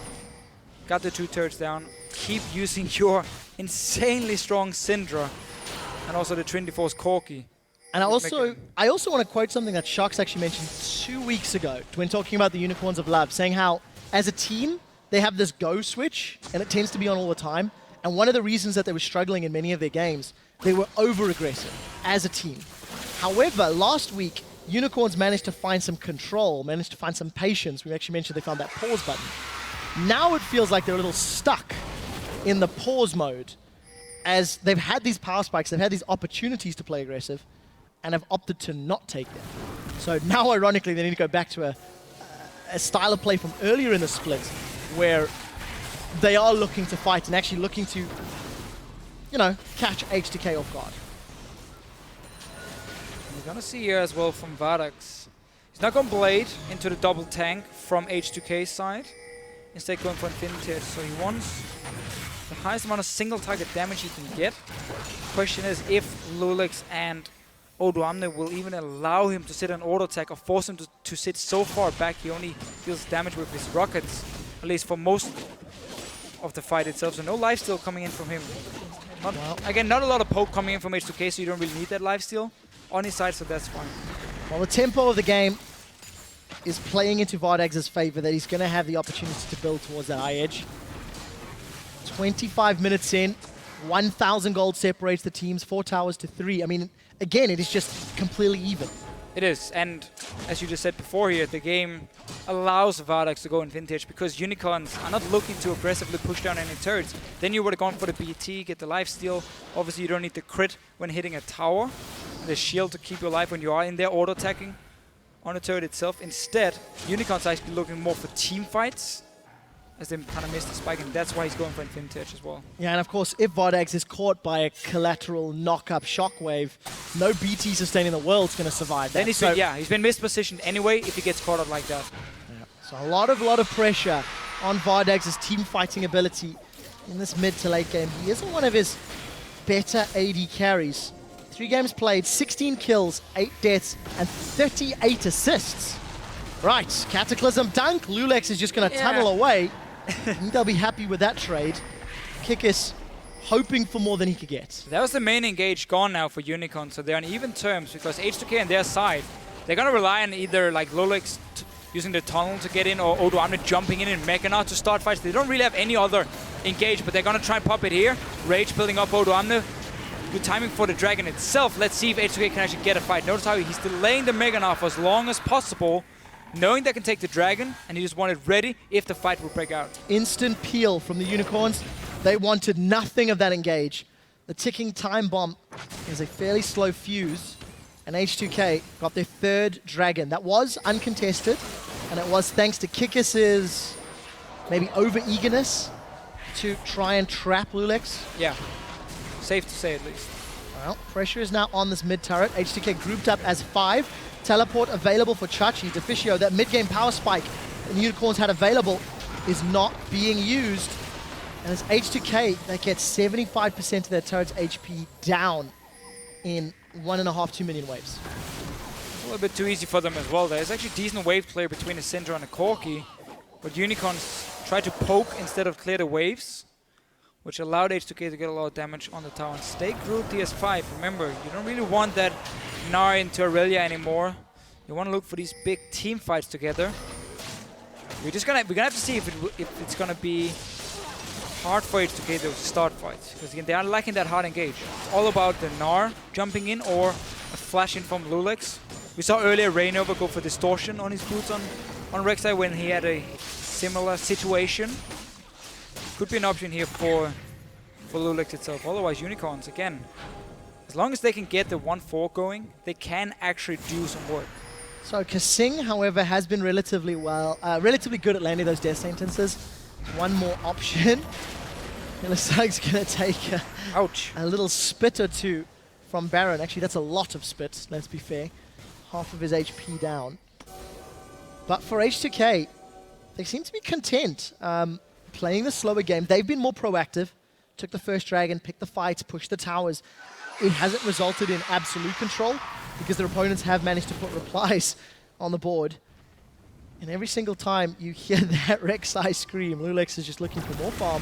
got the 2 turrets down. Keep using your insanely strong Syndra and also the Trinity Force Corki. And I also want to quote something that Sharks actually mentioned 2 weeks ago when talking about the Unicorns of Love, saying how as a team they have this go switch and it tends to be on all the time. And one of the reasons that they were struggling in many of their games, they were over-aggressive as a team. However, last week, Unicorns managed to find some control, managed to find some patience. We actually mentioned they found that pause button. Now it feels like they're a little stuck in the pause mode, as they've had these power spikes, they've had these opportunities to play aggressive, and have opted to not take them. So now, ironically, they need to go back to a style of play from earlier in the split, where they are looking to fight and actually looking to, you know, catch H2k off guard. We're gonna see here as well from Vardax. He's not going Blade into the double tank from H2k's side. Instead going for Infinity, so he wants the highest amount of single target damage he can get. Question is if Lulix and Odoamne will even allow him to sit an auto attack or force him to sit so far back he only deals damage with his rockets, at least for most of the fight itself. So no lifesteal coming in from him. Again, not a lot of poke coming in from H2k, so you don't really need that lifesteal on his side, so that's fine. Well, the tempo of the game is playing into Vardax's favor, that he's going to have the opportunity to build towards that high edge. 25 minutes in, 1,000 gold separates the teams, 4 towers to 3. I mean, again, it is just completely even. It is, and as you just said before here, the game allows Vardax to go in vintage because Unicorns are not looking to aggressively push down any turrets. Then you would have gone for the BT, get the lifesteal. Obviously, you don't need the crit when hitting a tower, the shield to keep you alive when you are in there auto-attacking on the turret itself. Instead, Unicorns are actually looking more for team fights, as they kind of missed the spike, and that's why he's going for Infinity Edge as well. Yeah, and of course, if Vardax is caught by a collateral knock-up shockwave, no BT sustain in the world is going to survive that. Then he's been mispositioned anyway if he gets caught up like that. Yeah. So a lot of pressure on Vardax's team fighting ability in this mid to late game. He isn't one of his better AD carries. 3 games played, 16 kills, 8 deaths, and 38 assists. Right, Cataclysm dunk. Lulex is just going to tunnel away. I think they'll be happy with that trade. Kikis hoping for more than he could get. That was the main engage gone now for Unicorn, so they're on even terms because H2k on their side, they're going to rely on either like Lulex using the tunnel to get in or Odoamne jumping in and Mechanaut to start fights. They don't really have any other engage, but they're going to try and pop it here. Rage building up Odoamne. Good timing for the Dragon itself. Let's see if H2k can actually get a fight. Notice how he's delaying the Mechanaut for as long as possible, knowing they can take the Dragon, and he just wanted ready if the fight would break out. Instant peel from the Unicorns. They wanted nothing of that engage. The ticking time bomb is a fairly slow fuse, and H2k got their 3rd Dragon. That was uncontested, and it was thanks to Kikis's maybe over-eagerness to try and trap Lulex. Yeah, safe to say at least. Well, pressure is now on this mid turret. H2k grouped up as 5. Teleport available for Chachi. Deficio, that mid-game power spike the Unicorns had available is not being used. And it's H2k that gets 75% of their turret's HP down in 1.5, 2 million waves. A little bit too easy for them as well. There's actually decent wave clear between a Syndra and a Corki, but Unicorns try to poke instead of clear the waves, which allowed H2k to get a lot of damage on the tower and stay grouped TS5. Remember, you don't really want that Gnar into Aurelia anymore. You want to look for these big team fights together. We're gonna have to see if it's gonna be hard for H2k to start fights, because again, they are lacking that hard engage. It's all about the Gnar jumping in or a flash in from Lulex. We saw earlier Rainover go for distortion on his boots on Rek'Sai when he had a similar situation. Could be an option here for Lulex itself. Otherwise, Unicorns, again, as long as they can get the 1-4 going, they can actually do some work. So Kasing, however, has been relatively good at landing those death sentences. One more option. Illusag's going to take a little spit or two from Baron. Actually, that's a lot of spit, let's be fair. Half of his HP down. But for H2k, they seem to be content playing the slower game. They've been more proactive. Took the first Dragon, picked the fights, pushed the towers. It hasn't resulted in absolute control because their opponents have managed to put replies on the board. And every single time you hear that Rek'Sai scream, Lulex is just looking for more farm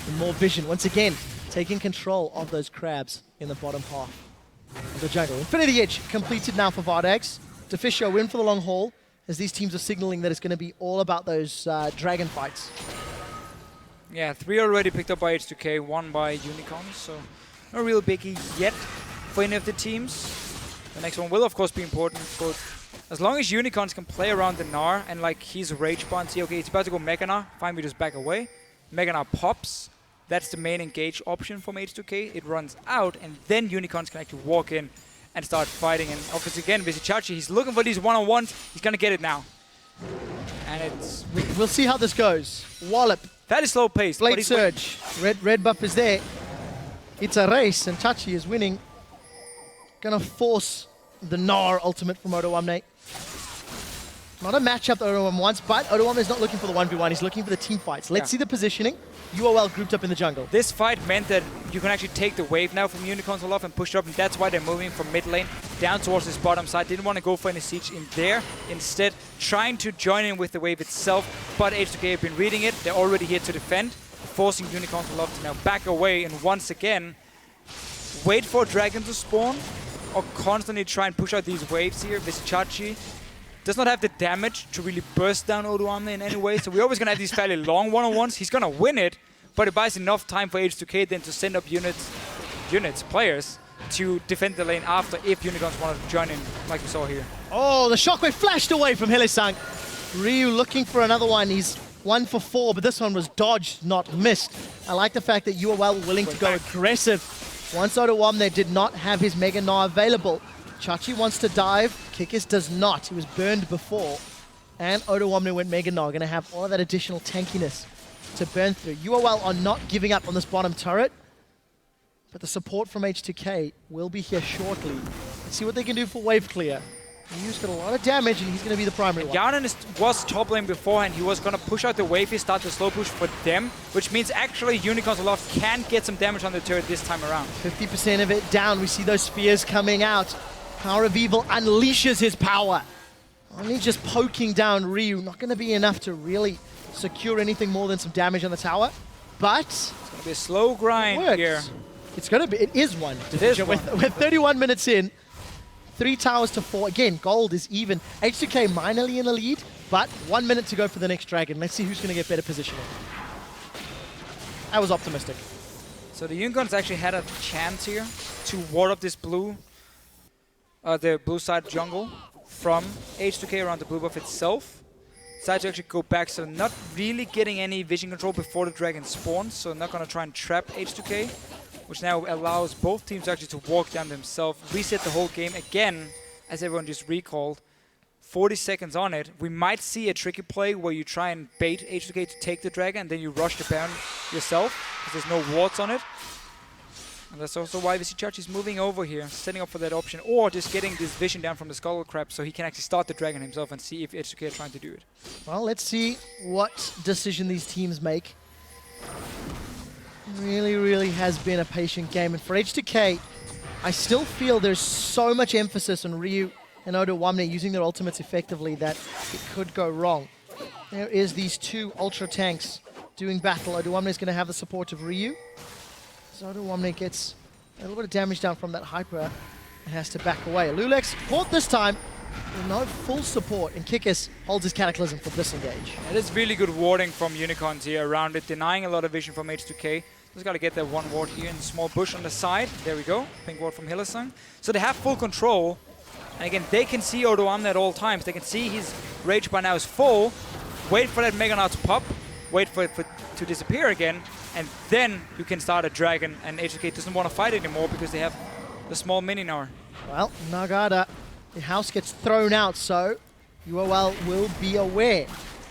and more vision. Once again, taking control of those crabs in the bottom half of the jungle. Infinity Edge completed now for Vardax. Deficio win for the long haul, as these teams are signaling that it's going to be all about those Dragon fights. Yeah, 3 already picked up by H2k, 1 by Unicorns, so no real biggie yet for any of the teams. The next one will of course be important, but as long as Unicorns can play around the Gnar and like he's Rage Bar and see, okay, it's about to go Mega Gnar, fine, we just back away. Mega Gnar pops, that's the main engage option from H2k, it runs out, and then Unicorns can actually walk in and start fighting. And obviously again, Visichachi, he's looking for these one-on-ones, he's gonna get it now. And it's... We'll see how this goes. Wallop. That is slow paced. Blade Surge. Red buff is there. It's a race, and Chachi is winning. Gonna force the Gnar ultimate from Odoamne. Not a matchup that Odoamne wants, but Odoamne is not looking for the 1v1, he's looking for the team fights. Let's see the positioning. UOL grouped up in the jungle. This fight meant that you can actually take the wave now from Unicorns Aloft and push it up, and that's why they're moving from mid lane down towards this bottom side. Didn't want to go for any siege in there. Instead, trying to join in with the wave itself, but H2k have been reading it. They're already here to defend, forcing Unicorns Aloft to now back away and once again wait for Dragon to spawn or constantly try and push out these waves here. Visichachi does not have the damage to really burst down Odoamne in any way, so we're always going to have these fairly long one-on-ones. He's going to win it, but it buys enough time for H2k then to send up players, to defend the lane after if Unicorns want to join in, like we saw here. Oh, the shockwave flashed away from Hylissang. Ryu looking for another one. He's 1 for 4, but this one was dodged, not missed. I like the fact that UOL were willing to go aggressive. Once Odoamne did not have his Mega Gnar available, Chachi wants to dive, Kikis does not. He was burned before. And Odoamne went Mega Gnar, gonna have all of that additional tankiness to burn through. UOL are not giving up on this bottom turret, but the support from H2k will be here shortly. Let's see what they can do for wave clear. Ryu's got a lot of damage, and he's gonna be the primary one. Yanan was top lane before, and he was gonna push out the wave here, start the slow push for them, which means actually Unicorns Aloft can get some damage on the turret this time around. 50% of it down, we see those spears coming out. Power of Evil unleashes his power. Only just poking down Ryu, not going to be enough to really secure anything more than some damage on the tower, but it's going to be a slow grind here. It's going to be, it is one. It is one. With 31 minutes in, 3 towers to 4. Again, gold is even. H2k minorly in the lead, but 1 minute to go for the next dragon. Let's see who's going to get better positioning. I was optimistic. So the Unicorns actually had a chance here to ward up this blue, the blue side jungle from H2k around the blue buff itself. Decided to actually go back, so not really getting any vision control before the dragon spawns, so not going to try and trap H2k, which now allows both teams actually to walk down themselves, reset the whole game again, as everyone just recalled. 40 seconds on it. We might see a tricky play where you try and bait H2k to take the dragon, and then you rush the Baron yourself, because there's no wards on it. And that's also why Visichachi is moving over here, setting up for that option, or just getting this vision down from the Skull Crab so he can actually start the dragon himself and see if H2k are trying to do it. Well, let's see what decision these teams make. Really has been a patient game. And for H2k, I still feel there's so much emphasis on Ryu and Odoamne using their ultimates effectively that it could go wrong. There is these 2 ultra tanks doing battle. Odoamne is going to have the support of Ryu. Odoamne gets a little bit of damage down from that hyper and has to back away. Lulex caught this time with no full support, and Kikis holds his Cataclysm for disengage. It is really good warding from Unicorns here around it, denying a lot of vision from H2k. Just got to get that one ward here in the small bush on the side. There we go, pink ward from Hylissang. So they have full control, and again, they can see Odoamne at all times. They can see his rage by now is full, wait for that Mega Gnar to pop, wait for it to disappear again, and then you can start a dragon, and H2k doesn't want to fight anymore because they have the small mini Gnar. Well, Nagata, the house gets thrown out, so UOL will be aware.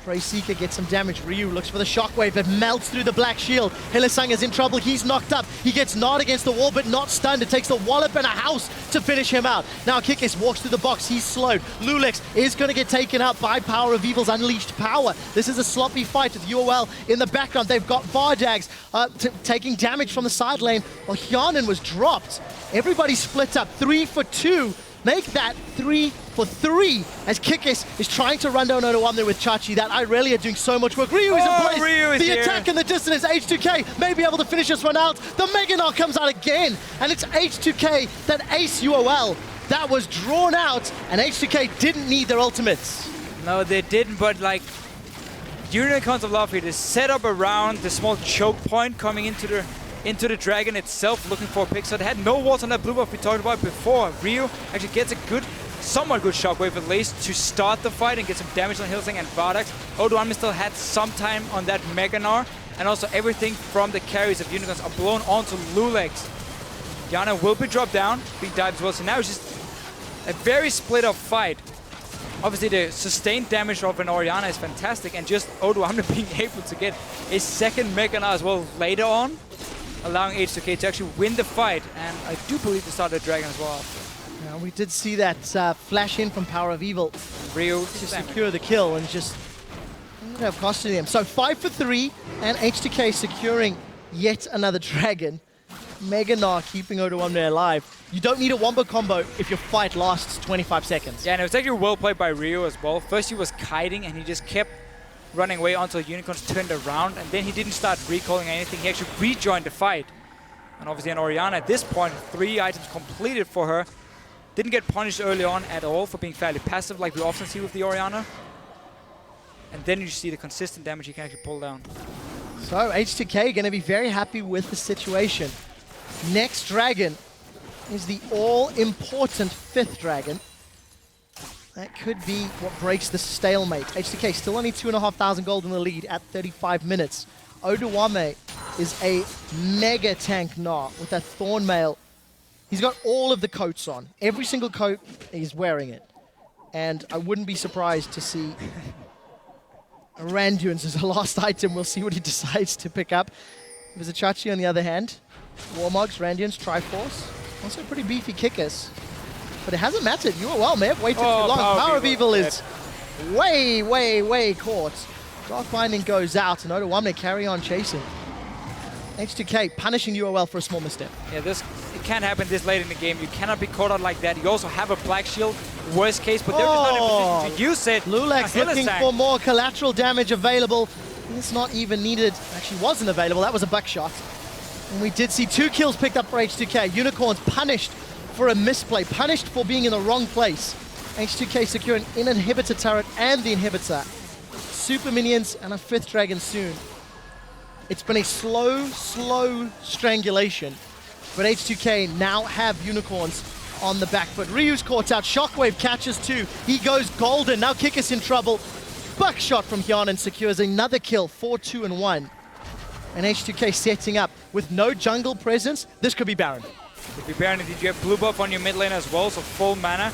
Prey Seeker gets some damage. Ryu looks for the shockwave that melts through the black shield. Hylissang is in trouble. He's knocked up. He gets gnawed against the wall, but not stunned. It takes the wallop and a house to finish him out. Now Kikis walks through the box. He's slowed. Lulex is going to get taken out by Power of Evil's unleashed power. This is a sloppy fight with UOL in the background. They've got Vardags taking damage from the side lane, while Hyanan was dropped. Everybody split up. 3 for 2. Make that 3 for 3 as Kikis is trying to run down Odoamne with Chachi. That Irelia doing so much work. Ryu is in place. Ryu is the here. Attack in the distance. H2k may be able to finish this one out. The Mega Gnar comes out again, and it's H2k that ace UOL. That was drawn out, and H2k didn't need their ultimates. No, they didn't, but like, Unicorns of Love here is set up around the small choke point coming into the dragon itself, looking for a pick. So they had no walls on that blue buff we talked about before. Ryu actually gets a somewhat good shockwave at least to start the fight and get some damage on Hillsing and Vardax. O2 still had some time on that Mega Gnar, and also everything from the carries of Unicorns are blown onto Lulex. Yana will be dropped down, being dived as well. So now it's just a very split up fight. Obviously, the sustained damage of an Orianna is fantastic, and just O2 being able to get a second Mega Gnar as well later on, allowing H2k to actually win the fight, and I do believe to start the Dragon as well. Yeah, we did see that flash in from Power of Evil Ryu to secure the kill, and just ended up costing him. So 5 for 3, and H2k securing yet another Dragon. Mega Gnar keeping O2 alive. You don't need a wombo combo if your fight lasts 25 seconds. Yeah, and it was actually well played by Ryu as well. First he was kiting and he just kept running away until Unicorns turned around, and then he didn't start recalling anything. He actually rejoined the fight. And obviously an Orianna at this point, 3 items completed for her. Didn't get punished early on at all for being fairly passive like we often see with the Orianna. And then you see the consistent damage he can actually pull down. So H2k going to be very happy with the situation. Next Dragon is the all-important 5th Dragon. That could be what breaks the stalemate. H2k still only 2,500 gold in the lead at 35 minutes. O2 is a mega tank Gnar with that Thornmail. He's got all of the coats on. Every single coat, he's wearing it. And I wouldn't be surprised to see Randuin's as a last item. We'll see what he decides to pick up. Vizichachi on the other hand. Warmogs, Randuin's, Triforce. Also pretty beefy kickers. But it hasn't mattered. UOL may have waited too long. Power of Evil is way, way, way caught. Dark Binding goes out, and O2 carry on chasing. H2k punishing UOL for a small misstep. Yeah, it can't happen this late in the game. You cannot be caught out like that. You also have a Black Shield, worst case, but they're just not in position to use it. Lulex looking for more collateral damage available. It's not even needed. Actually wasn't available. That was a buckshot. And we did see 2 kills picked up for H2k. Unicorns punished for a misplay, punished for being in the wrong place. H2k securing an inhibitor turret and the inhibitor. Super minions and a 5th Dragon soon. It's been a slow strangulation, but H2k now have Unicorns on the back foot. Ryu's caught out, Shockwave catches 2. He goes golden, now Kickus in trouble. Buckshot from Hyanan secures another kill, 4-2 and 1. And H2k setting up with no jungle presence. This could be Baron. Could be Baron. Did you have blue buff on your mid lane as well, so full mana.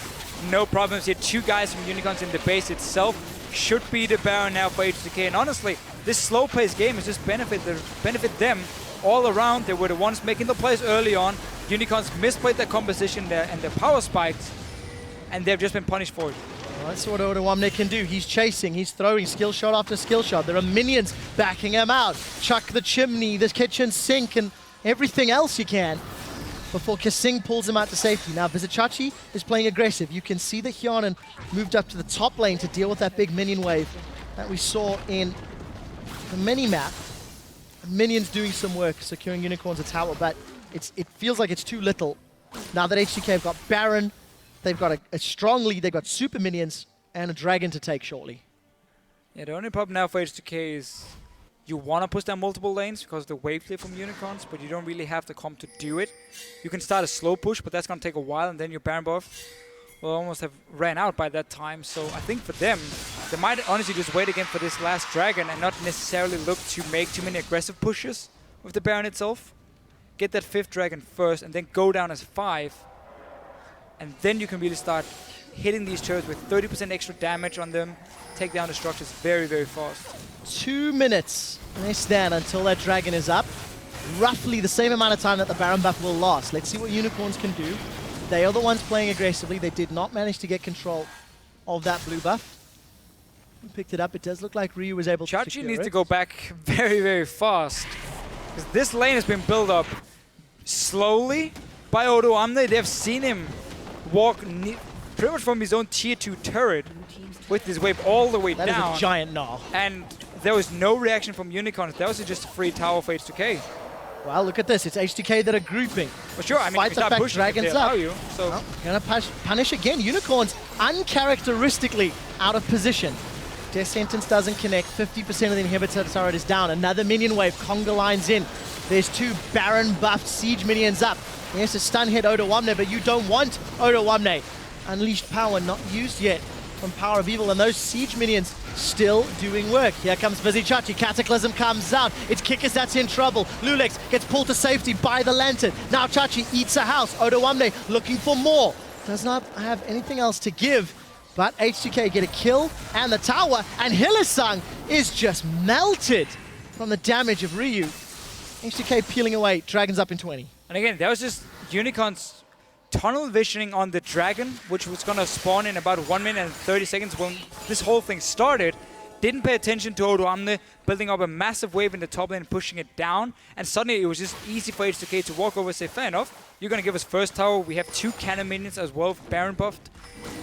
No problems here. 2 guys from Unicorns in the base itself. Should be the Baron now for H2k. And honestly, this slow-paced game is just benefit them all around. They were the ones making the plays early on. Unicorns misplayed their composition there and their power spikes, and they've just been punished for it. Well, that's what O2 can do. He's chasing, he's throwing skill shot after skill shot. There are minions backing him out. Chuck the chimney, the kitchen sink, and everything else you can before Kasing pulls him out to safety. Now Vizichachi is playing aggressive. You can see that Hyanan moved up to the top lane to deal with that big minion wave that we saw in the mini-map. Minions doing some work, securing Unicorns a tower, but it feels like it's too little. Now that H2k have got Baron, they've got a strong lead, they've got super minions, and a dragon to take shortly. Yeah, the only problem now for H2k is you want to push down multiple lanes because of the wave clear from Unicorns, but you don't really have the comp to do it. You can start a slow push, but that's going to take a while, and then your Baron buff will almost have ran out by that time. So I think for them, they might honestly just wait again for this last dragon and not necessarily look to make too many aggressive pushes with the Baron itself. Get that 5th dragon first, and then go down as 5. And then you can really start hitting these turrets with 30% extra damage on them. Take down the structures very, very fast. 2 minutes less than until that dragon is up. Roughly the same amount of time that the Baron buff will last. Let's see what Unicorns can do. They are the ones playing aggressively. They did not manage to get control of that blue buff. He picked it up. It does look like Ryu was able to secure it. Chachi needs to go back very, very fast. Because this lane has been built up slowly by O2. They've seen him walk pretty much from his own tier 2 turret with this wave all the way down. That is a giant gnaw. And there was no reaction from Unicorns. That was just a free tower for H2k. Well, look at this. It's H2k that are grouping. For sure, I mean, Fight if you start pushing, dragons they allow up. you. So Well, gonna punish again. Unicorns uncharacteristically out of position. Death Sentence doesn't connect. 50% of the inhibitor turret is down. Another minion wave. Conga lines in. There's 2 Baron buffed siege minions up. Yes, a stun hit Oda but you don't want Oda. Unleashed power not used yet from Power of Evil, and those siege minions still doing work. Here comes Busy Chachi. Cataclysm comes out. It's Kikis that's in trouble. Lulex gets pulled to safety by the lantern. Now Chachi eats a house. Oda looking for more. Does not have anything else to give, but H2k get a kill and the tower, and Hylissang is just melted from the damage of Ryu. H2k peeling away. Dragons up in 20. And again, that was just Unicorn's tunnel visioning on the dragon, which was going to spawn in about 1 minute and 30 seconds when this whole thing started. Didn't pay attention to Odoamne building up a massive wave in the top lane and pushing it down. And suddenly it was just easy for H2k to walk over and say, fair enough, you're going to give us first tower. We have 2 cannon minions as well, Baron buffed.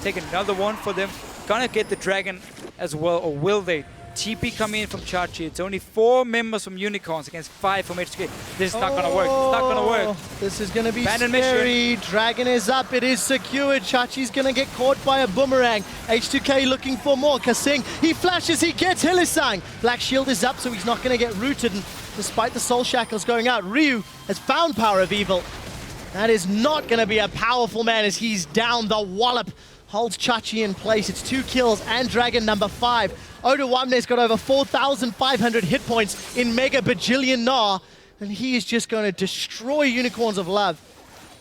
Take another one for them. Gonna get the dragon as well, or will they? TP come in from Chachi. It's only 4 members from Unicorns against 5 from H2k. This is not gonna work. It's not gonna work. This is gonna be Abandoned scary. mission. Dragon is up. It is secured. Chachi's gonna get caught by a boomerang. H2k looking for more. Kasing, he flashes. He gets Hylissang. Black Shield is up, so he's not gonna get rooted. And despite the Soul Shackles going out, Ryu has found Power of Evil. That is not gonna be a powerful man as he's down. The wallop holds Chachi in place. It's 2 kills and Dragon number 5. Oda got over 4,500 hit points in Mega Bajillion Na, and he is just going to destroy Unicorns of Love.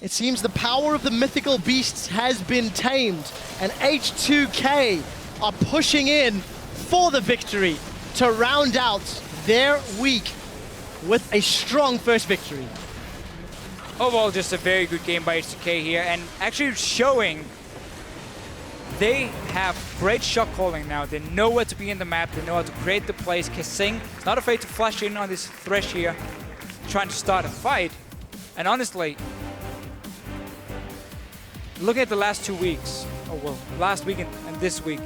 It seems the power of the mythical beasts has been tamed, and H2k are pushing in for the victory to round out their week with a strong first victory. Overall, just a very good game by H2k here, and actually showing they have great shot calling now. They know where to be in the map. They know how to create the plays. Kasing is not afraid to flash in on this Thresh here, trying to start a fight. And honestly, looking at the last 2 weeks, last week and this week,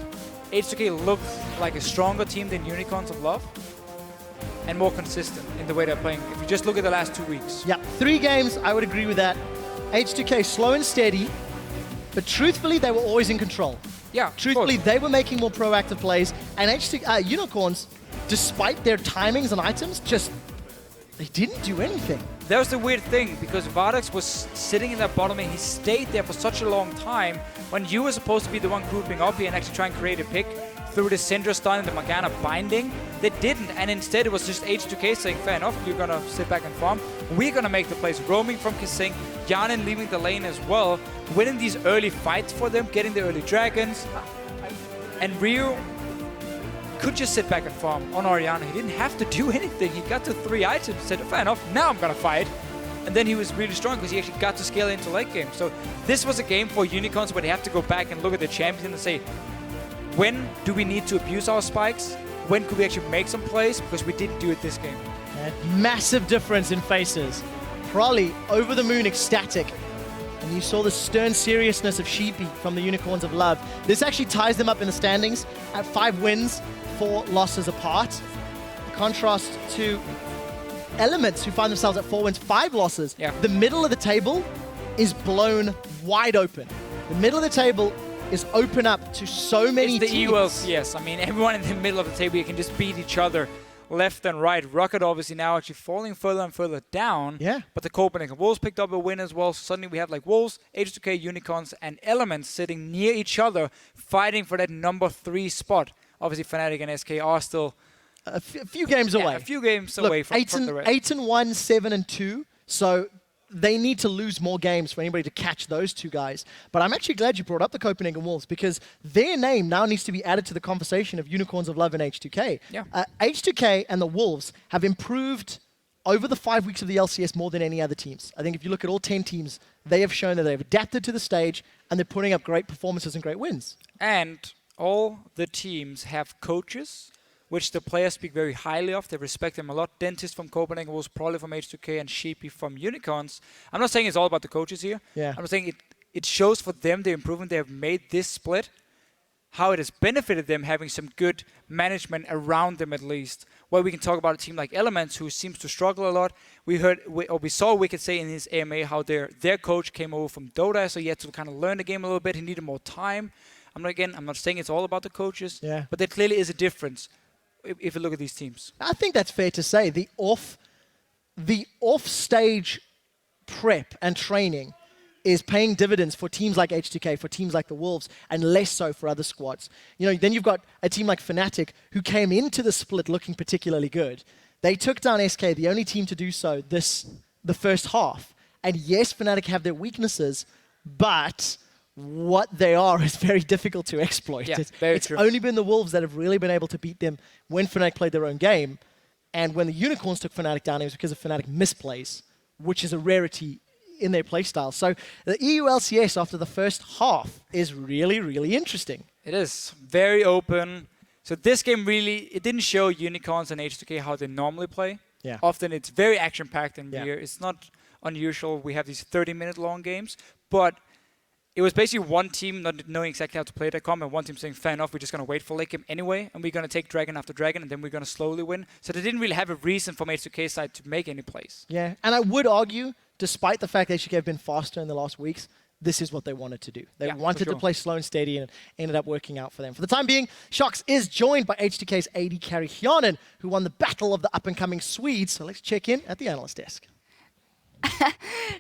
H2k looked like a stronger team than Unicorns of Love and more consistent in the way they're playing. If you just look at the last 2 weeks. Yeah, 3 games, I would agree with that. H2k slow and steady, but truthfully, they were always in control. Yeah, truthfully, they were making more proactive plays, and Unicorns, despite their timings and items, they didn't do anything. That was the weird thing, because Vardax was sitting in that bottom lane. He stayed there for such a long time when you were supposed to be the one grouping up here and actually try and create a pick through the Syndra stun and the Morgana binding. They didn't, and instead it was just H2k saying, fair enough, you're going to sit back and farm. We're going to make the plays. Roaming from Kasing, Yanin leaving the lane as well, winning these early fights for them, getting the early dragons. And Ryu could just sit back and farm on Orianna. He didn't have to do anything. He got to 3 items, said, fair enough, now I'm going to fight. And then he was really strong because he actually got to scale into late game. So this was a game for Unicorns where they have to go back and look at the champion and say, when do we need to abuse our spikes? When could we actually make some plays? Because we didn't do it this game. Massive difference in faces. Prolly, over the moon, ecstatic. And you saw the stern seriousness of Sheepy from the Unicorns of Love. This actually ties them up in the standings at 5 wins, 4 losses apart. In contrast to Elements, who find themselves at 4 wins, 5 losses. Yeah. The middle of the table is blown wide open. The middle of the table is open up to so many it's the teams. UOL, yes. I mean, everyone in the middle of the table, you can just beat each other left and right. Rocket obviously now actually falling further and further down. Yeah. But the Copenhagen Wolves picked up a win as well. So suddenly we have like Wolves, H2k, Unicorns, and Elements sitting near each other, fighting for that number 3 spot. Obviously, Fnatic and SK are still a few games away. A few games away from the rest. 8-1, 7-2. So they need to lose more games for anybody to catch those 2 guys. But I'm actually glad you brought up the Copenhagen Wolves because their name now needs to be added to the conversation of Unicorns of Love and H2k. Yeah. H2k and the Wolves have improved over the 5 weeks of the LCS more than any other teams. I think if you look at all 10 teams, they have shown that they've adapted to the stage and they're putting up great performances and great wins. And all the teams have coaches which the players speak very highly of. They respect them a lot. Dentist from Copenhagen was probably from H2k and Sheepy from Unicorns. I'm not saying it's all about the coaches here. Yeah. I'm saying it shows for them the improvement they have made this split, how it has benefited them having some good management around them at least. Where we can talk about a team like Elements who seems to struggle a lot. We saw Wicked say in his AMA how their coach came over from Dota, so he had to kind of learn the game a little bit. He needed more time. I'm not saying it's all about the coaches, Yeah. but there clearly is a difference if you look at these teams. I think that's fair to say. The off-stage prep and training is paying dividends for teams like H2k, for teams like the Wolves, and less so for other squads. You know, then you've got a team like Fnatic who came into the split looking particularly good. They took down SK, the only team to do so the first half. And yes, Fnatic have their weaknesses, but what they are is very difficult to exploit. Yeah, It's true. only been the Wolves that have really been able to beat them when Fnatic played their own game. And when the Unicorns took Fnatic down, it was because of Fnatic misplays, which is a rarity in their playstyle. So the EU LCS after the first half is really, really interesting. It is very open. So this game really, it didn't show Unicorns and H2k how they normally play. Yeah. Often it's very action-packed and Yeah. it's not unusual. We have these 30-minute long games, but it was basically one team not knowing exactly how to play that comp and one team saying, fair enough, we're just going to wait for late game anyway, and we're going to take dragon after dragon, and then we're going to slowly win. So they didn't really have a reason from H2K side to make any plays. Yeah, and I would argue, despite the fact that HK have been faster in the last weeks, this is what they wanted to do. They Yeah, for wanted to sure. play slow and steady, and it ended up working out for them. For the time being, Shox is joined by H2K's AD carry Hjanen, who won the battle of the up-and-coming Swedes. So let's check in at the analyst desk.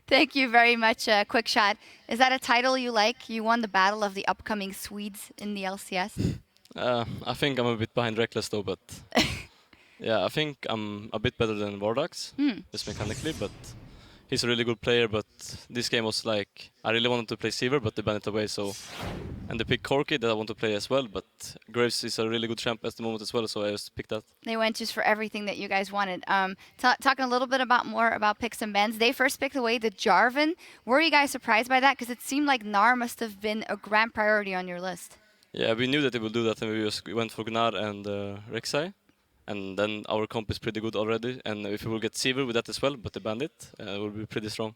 Thank you very much, Quick Shot. Is that a title you like? You won the battle of the upcoming Swedes in the LCS? I think I'm a bit behind Reckless though, but yeah, I think I'm a bit better than Vardax, just mechanically, but he's a really good player. But this game was like, I really wanted to play Seaver, but they banned it away, so... And they picked Corki that I want to play as well, but Graves is a really good champ at the moment as well, so I just picked that. They went just for everything that you guys wanted. Talking a little bit more about picks and bans. They first picked away the Jarvan. Were you guys surprised by that? Because it seemed like Gnar must have been a grand priority on your list. Yeah, we knew that they would do that, and we just went for Gnar and Rek'Sai. And then our comp is pretty good already, and if we will get Seaver with that as well, but they banned it, it will be pretty strong.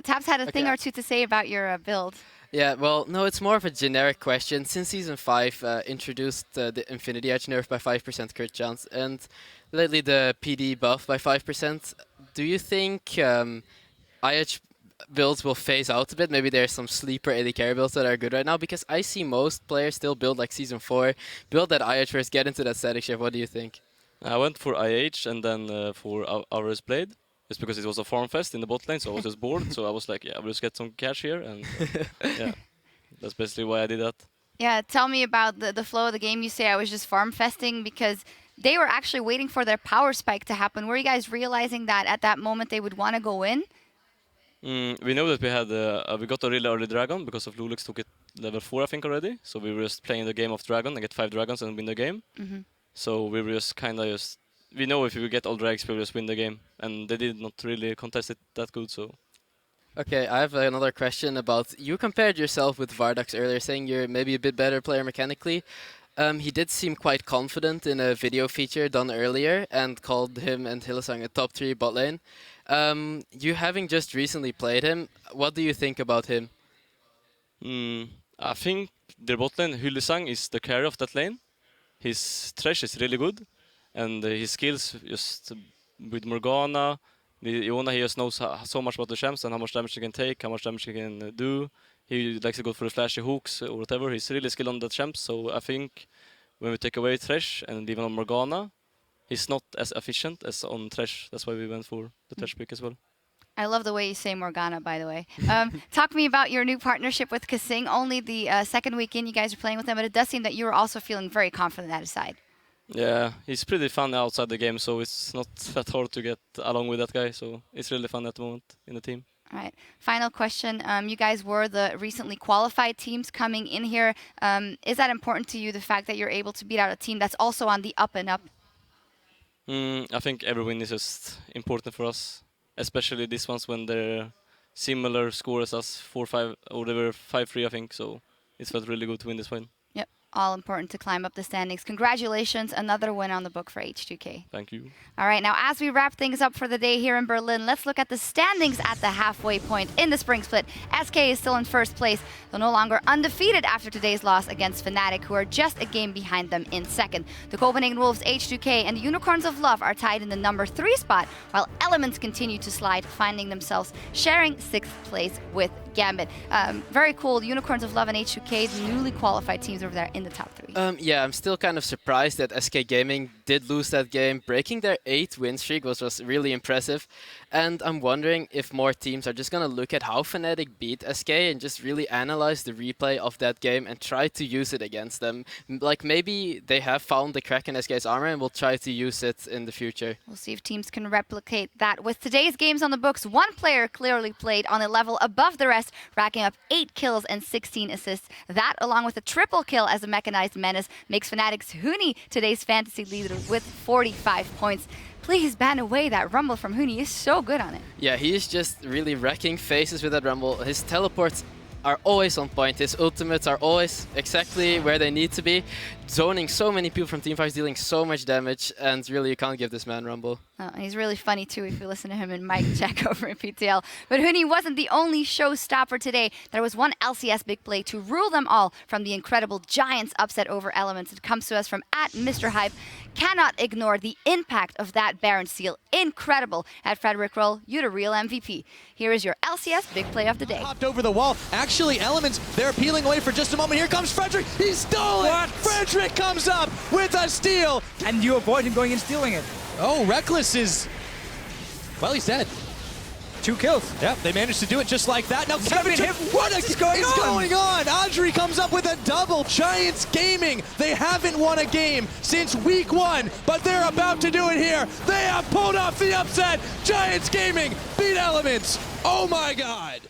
Taps had a thing or two to say about your build. Yeah, well, no, it's more of a generic question. Since Season 5 introduced the Infinity Edge nerf by 5% crit chance, and lately the PD buff by 5%, do you think IH builds will phase out a bit? Maybe there's some sleeper AD carry builds that are good right now, because I see most players still build like Season 4, build that IH first, get into that static shift. What do you think? I went for IH and then for Aura's Blade, just because it was a farm fest in the bot lane, so I was just bored. So I was like, yeah, I'll just get some cash here, and yeah, that's basically why I did that. Yeah, tell me about the flow of the game. You say I was just farm festing because they were actually waiting for their power spike to happen. Were you guys realizing that at that moment they would want to go in? We know that we had we got a really early dragon because of Lulix took it level 4, I think, already. So we were just playing the game of dragon and get 5 dragons and win the game. So we were just kind of just... We know if we get all drags, we'll just win the game. And they did not really contest it that good, so... Okay, I have another question about... You compared yourself with Vardax earlier, saying you're maybe a bit better player mechanically. He did seem quite confident in a video feature done earlier and called him and Hylissang a top 3 bot lane. You having just recently played him, what do you think about him? I think their bot lane, Hylissang, is the carry of that lane. His thresh is really good. And his skills, just with Morgana, Iona, he just knows so much about the champs and how much damage he can take, how much damage he can do. He likes to go for the flashy hooks or whatever. He's really skilled on the champs, so I think when we take away Thresh and leave on Morgana, he's not as efficient as on Thresh. That's why we went for the Thresh pick as well. I love the way you say Morgana, by the way. Talk to me about your new partnership with Kasing. Only the second week in, you guys are playing with him, but it does seem that you were also feeling very confident at his side. Yeah, he's pretty fun outside the game, so it's not that hard to get along with that guy. So it's really fun at the moment in the team. All right. Final question. You guys were the recently qualified teams coming in here. Is that important to you, the fact that you're able to beat out a team that's also on the up and up? I think every win is just important for us, especially these ones when they're similar score as us, 4-5, or they were 5-3, I think. So it felt really good to win this win. Yep. all important to climb up the standings. Congratulations, another win on the book for H2k. Thank you. All right, now as we wrap things up for the day here in Berlin, let's look at the standings at the halfway point in the spring split. SK is still in first place, though no longer undefeated after today's loss against Fnatic, who are just a game behind them in second. The Copenhagen Wolves, H2k, and the Unicorns of Love are tied in the number 3 spot, while Elements continue to slide, finding themselves sharing 6th place with Gambit. Very cool. The Unicorns of Love and H2k, the newly qualified teams over there in the top 3. Yeah, I'm still kind of surprised that HK-Gaming did lose that game. Breaking their 8th win streak was really impressive. And I'm wondering if more teams are just going to look at how Fnatic beat SK and just really analyze the replay of that game and try to use it against them. Like maybe they have found the crack in SK's armor and will try to use it in the future. We'll see if teams can replicate that. With today's games on the books, one player clearly played on a level above the rest, racking up 8 kills and 16 assists. That, along with a triple kill as a mechanized menace, makes Fnatic's Huni today's fantasy leader with 45 points. Please ban away that rumble from Huni. He's so good on it. Yeah, he's just really wrecking faces with that rumble. His teleports are always on point. His ultimates are always exactly where they need to be. Zoning so many people from Teamfights, dealing so much damage, and really you can't give this man rumble. Oh, and he's really funny too if you listen to him and Mike check over in PTL. But Huni wasn't the only showstopper today. There was one LCS big play to rule them all from the incredible Giants upset over Elements. It comes to us from @MrHype. Cannot ignore the impact of that Baron seal. Incredible. At Frederick Roll, you the real MVP. Here is your LCS big play of the day. Hopped over the wall. Actually, Elements, they're peeling away for just a moment. Here comes Frederick. He stole it. What? Frederick comes up with a steal. And you avoid him going and stealing it. Oh, Reckless is... Well, he's dead. 2 kills. Yep, they managed to do it just like that. Now, Kevin, what is going on? Audrey comes up with a double. Giants Gaming, they haven't won a game since week 1, but they're about to do it here. They have pulled off the upset. Giants Gaming beat Elements. Oh my God.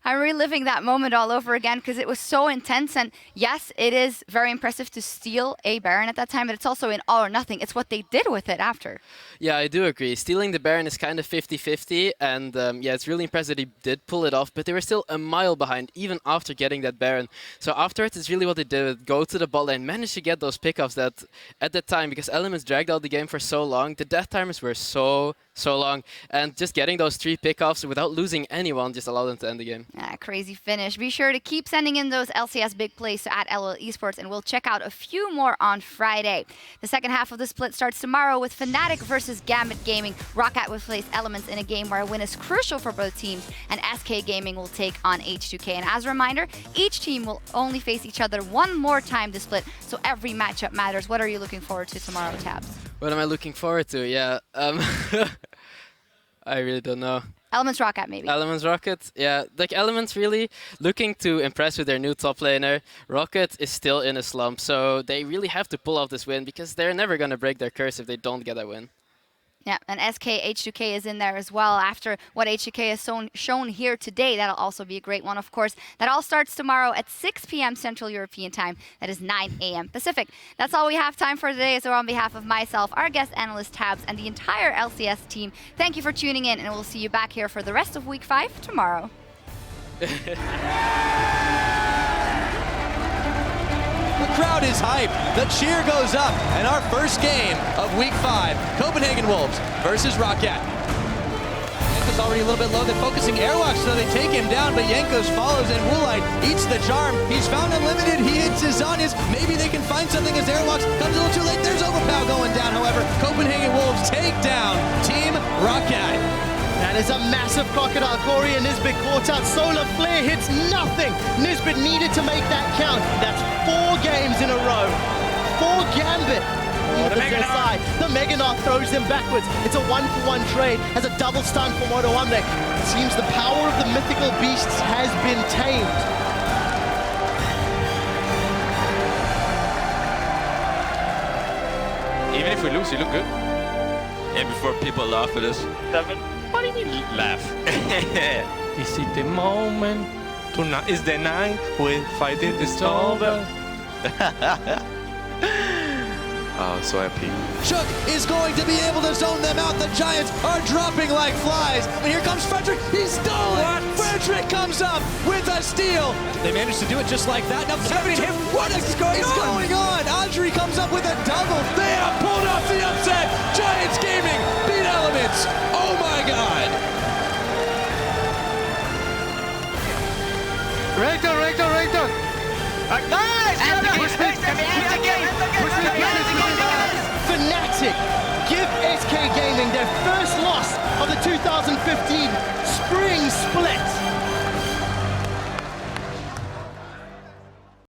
I'm reliving that moment all over again because it was so intense. And yes, it is very impressive to steal a Baron at that time, but it's also in all or nothing. It's what they did with it after. Yeah, I do agree. Stealing the Baron is kind of 50-50, and yeah, it's really impressive that he did pull it off, but they were still a mile behind even after getting that Baron. So afterwards, it's really what they did. Go to the bot lane, manage to get those pickoffs that at that time, because Elements dragged out the game for so long, the death timers were so long, and just getting those 3 pickoffs without losing anyone just allowed them to end the game. Crazy finish. Be sure to keep sending in those LCS big plays to @LOL Esports, and we'll check out a few more on Friday. The second half of the split starts tomorrow with Fnatic versus Gambit Gaming. Roccat will face Elements in a game where a win is crucial for both teams, and SK-Gaming will take on H2k. And as a reminder, each team will only face each other one more time this split, so every matchup matters. What are you looking forward to tomorrow, Tabs? What am I looking forward to? Yeah, I really don't know. Elements Roccat, maybe. Elements Rocket, yeah. Like Elements really looking to impress with their new top laner. Rocket is still in a slump, so they really have to pull off this win because they're never going to break their curse if they don't get that win. Yeah, and SK H2k is in there as well. After what H2k has shown here today, that'll also be a great one, of course. That all starts tomorrow at 6 p.m. Central European Time. That is 9 a.m. Pacific. That's all we have time for today. So on behalf of myself, our guest analyst Tabs, and the entire LCS team, thank you for tuning in, and we'll see you back here for the rest of Week 5 tomorrow. The crowd is hyped. The cheer goes up. And our first game of Week 5, Copenhagen Wolves versus Roccat. Yenko's already a little bit low. They're focusing Airwalk, so they take him down, but Yenko's follows, and Woolite eats the charm. He's found Unlimited. He hits his Zanyas. Maybe they can find something as Airwalk comes a little too late. There's Overpow going down, however. Copenhagen Wolves take down Team Roccat. That is a massive crocodile. Corey and Nisbet caught out. Solar Flare hits nothing. Nisbet needed to make that count. That's 4 games in a row. 4 Gambit. The Meganarth throws him backwards. It's a 1-for-1 trade. Has a double stun for Motoamde. It seems the power of the mythical beasts has been tamed. Even if we lose, you look good. And before people laugh at us. 7. What do you mean laugh? Is it the moment? Tonight is the night when fighting is over. Oh, so happy. Shook is going to be able to zone them out. The Giants are dropping like flies. And here comes Frederick. He stole it. Frederick comes up with a the steal. They managed to do it just like that. Now, Kevin, what is going on? Andri comes up with a double. They have pulled off the upset. Giants Gaming beat Elements. Oh my God. Rector. Nice! Fnatic give SK Gaming their first loss of the 2015 spring split.